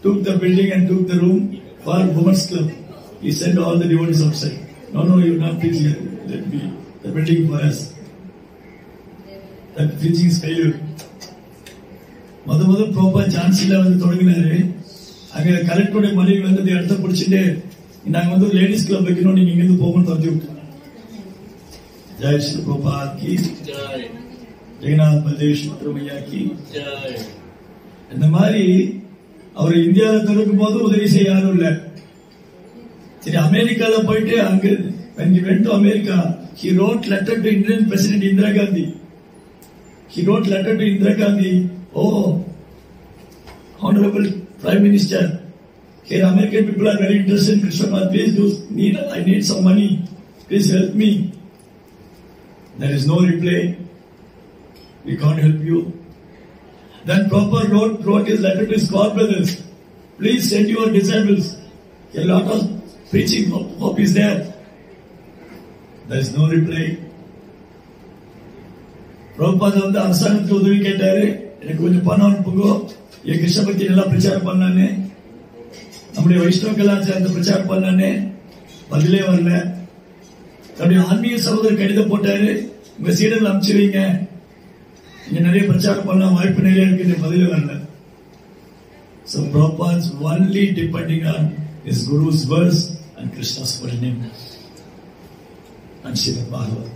took the building and took the room for women's club. He sent all the devotees outside. No, you're not preaching. Let me the building for us. That preaching is failure. முதல் Prabhupada ஜான்சில வந்து தொடங்கினாரு. அங்க கலெக்டரோட மனைவி வந்து இடத்த பிடிச்சிட்டு நாங்க வந்து ladies club வைக்கணும், நீங்க இங்கிருந்து போகணும்னு தந்தி விட்டு. ஜெய் ஸ்ரீ Prabhupada की जय, ஜெகநாத் பல்தேவ் मैया की जय. இந்த மாதிரி அவர் இந்தியாவில் தொடங்கும் போது உதவி செய்ய யாரும் இல்ல. சரி, அமெரிக்கால போயிட்டு அங்க when he went to America, he wrote letter to Indian President Indira Gandhi. He wrote letter to Indira Gandhi. Oh, Honorable Prime Minister, here American people are very interested in Krishna. Please I need some money. Please help me. There is no reply. We can't help you. Then Prabhupada wrote his letter to his God brothers. Please send your disciples. A lot of preaching hope is there. There is no reply. Prabhupada வந்து அரசாங்கத்துக்கு உதவி கேட்டாரு. எனக்கு கொஞ்சம் பணம் அனுப்புங்க. என் கிருஷ்ண பக்தி நல்லா பிரச்சாரம் பண்ணானே. நம்முடைய வைஷ்ணவ கலாச்சாரத்தை பிரச்சாரம் பண்ணானே. பதிலே வரல. தன்னுடைய ஆன்மீக சகோதரர் கடிதம் போட்டாரு. உங்க சீடர்கள் அனுப்பிச்சு வைங்க. இங்க நிறைய பிரச்சாரம் பண்ண வாய்ப்பு நிறைய இருக்கு. பதிலே வரல. So Prabhupada's only depending on his Guru's words and Krishna's holy name. And Srimad Bhagavatam.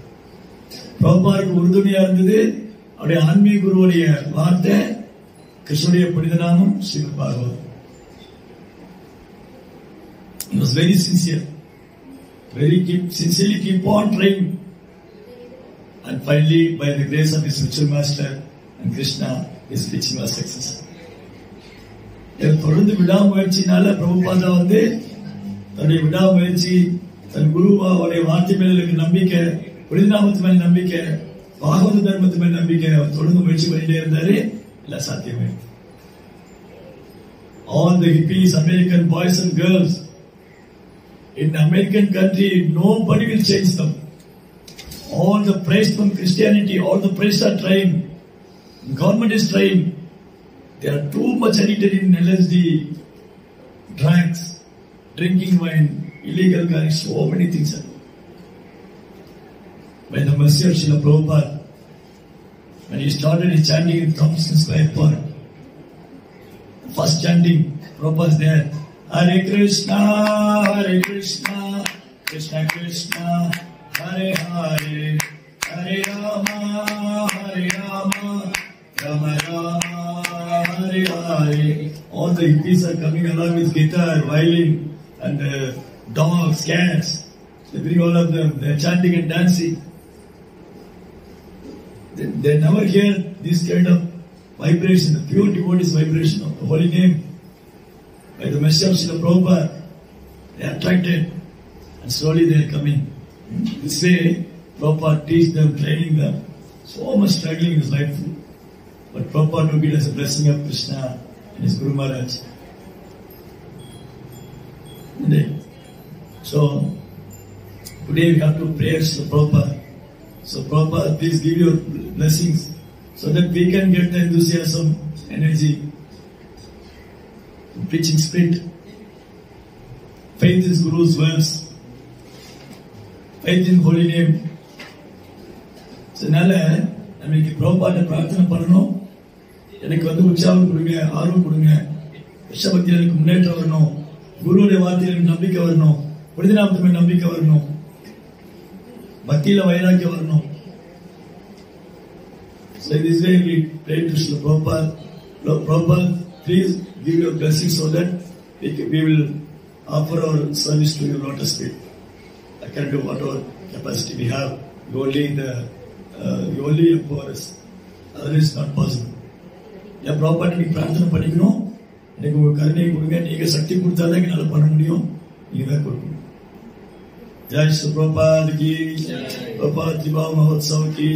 Prabhupada உறுதுணையா இருந்தது அவருடைய ஆன்மீக குருவுடைய வார்த்தை, கிருஷ்ணனுடைய புனித நாமம், Srimad Bhagavatam. He was very sincere. Sincerely keep on trying. And finally, by the grace of his spiritual master and Krishna, his preaching was success. தொடர்ந்து விடாமுயற்சினால பிரபுபாதா வந்து தன்னுடைய விடாமுயற்சி, தன் குருவாவுடைய வார்த்தை மேல இருக்க நம்பிக்கை, புனிதநாமத்து மேல நம்பிக்கை, பாகவத தர்மத்து மேல நம்பிக்கை, அவர் தொடர்ந்து முயற்சி பண்ணிட்டே இருந்தாரு. எல்லாம் சாத்தியமே. All the hippies, American boys and girls in the American country, nobody will change them. All the priests from Christianity, all the priests are trying. The government is trying. They are too much addicted in LSD, drugs, drinking wine, illegal guys, so many things. By the mercy of Srila Prabhupada, when he started his chanting in Thompson Square Park, first chanting, Prabhupada is there. Hare Krishna, Krishna Krishna, Hare Hare, Hare Rama, Rama Rama, Hare Hare. All the hippies are coming along with guitar, violin, and dogs, cats. They bring all of them. They are chanting and dancing. They never hear this kind of vibration, the pure devotee's vibration of the holy name. By the mercy of Srila Prabhupada, they are attracted, and slowly they are coming. This way, Prabhupada teach them, training them. So much struggling in his life. But Prabhupada took it as a blessing of Krishna and his Guru Maharaj. So, today we have to pray to Prabhupada. So Prabhupada, please give your blessings so that we can get the enthusiasm, energy, preaching spirit. Faith is Guru's words. Faith in holy name. So, நமக்கு பிரபுபாட்ட பிரார்த்தனை பண்ணணும். எனக்கு வந்து உற்சாகம் கொடுங்க, ஆர்வம் கொடுங்க, விஷபக்தியில் எனக்கு முன்னேற்றம் வரணும், குருவுடைய வார்த்தையில் எனக்கு நம்பிக்கை வரணும், புனிதநாமத்துக்கு நம்பிக்கை வரணும், பக்தியில வைராக்கியம் வரணும். So in this way we pray to Srila Prabhupada. Lord Prabhupada, please give your blessing so that we will offer our service to your lotus feet. I can do whatever capacity we have. You only empower us. Otherwise it's not possible. N property நீங்க பிரார்த்தனை பண்ணிக்கணும். எனக்கு உங்க கருணையை கொடுங்க. நீங்க சக்தி கொடுத்தாதான் என்னால பண்ண முடியும். நீங்க தான் கொடுக்கணும். ஜெய் ஸ்ரீ பிரபுபாத் கி, பிரபுபாத் திவா மஹோத்சவ் கி.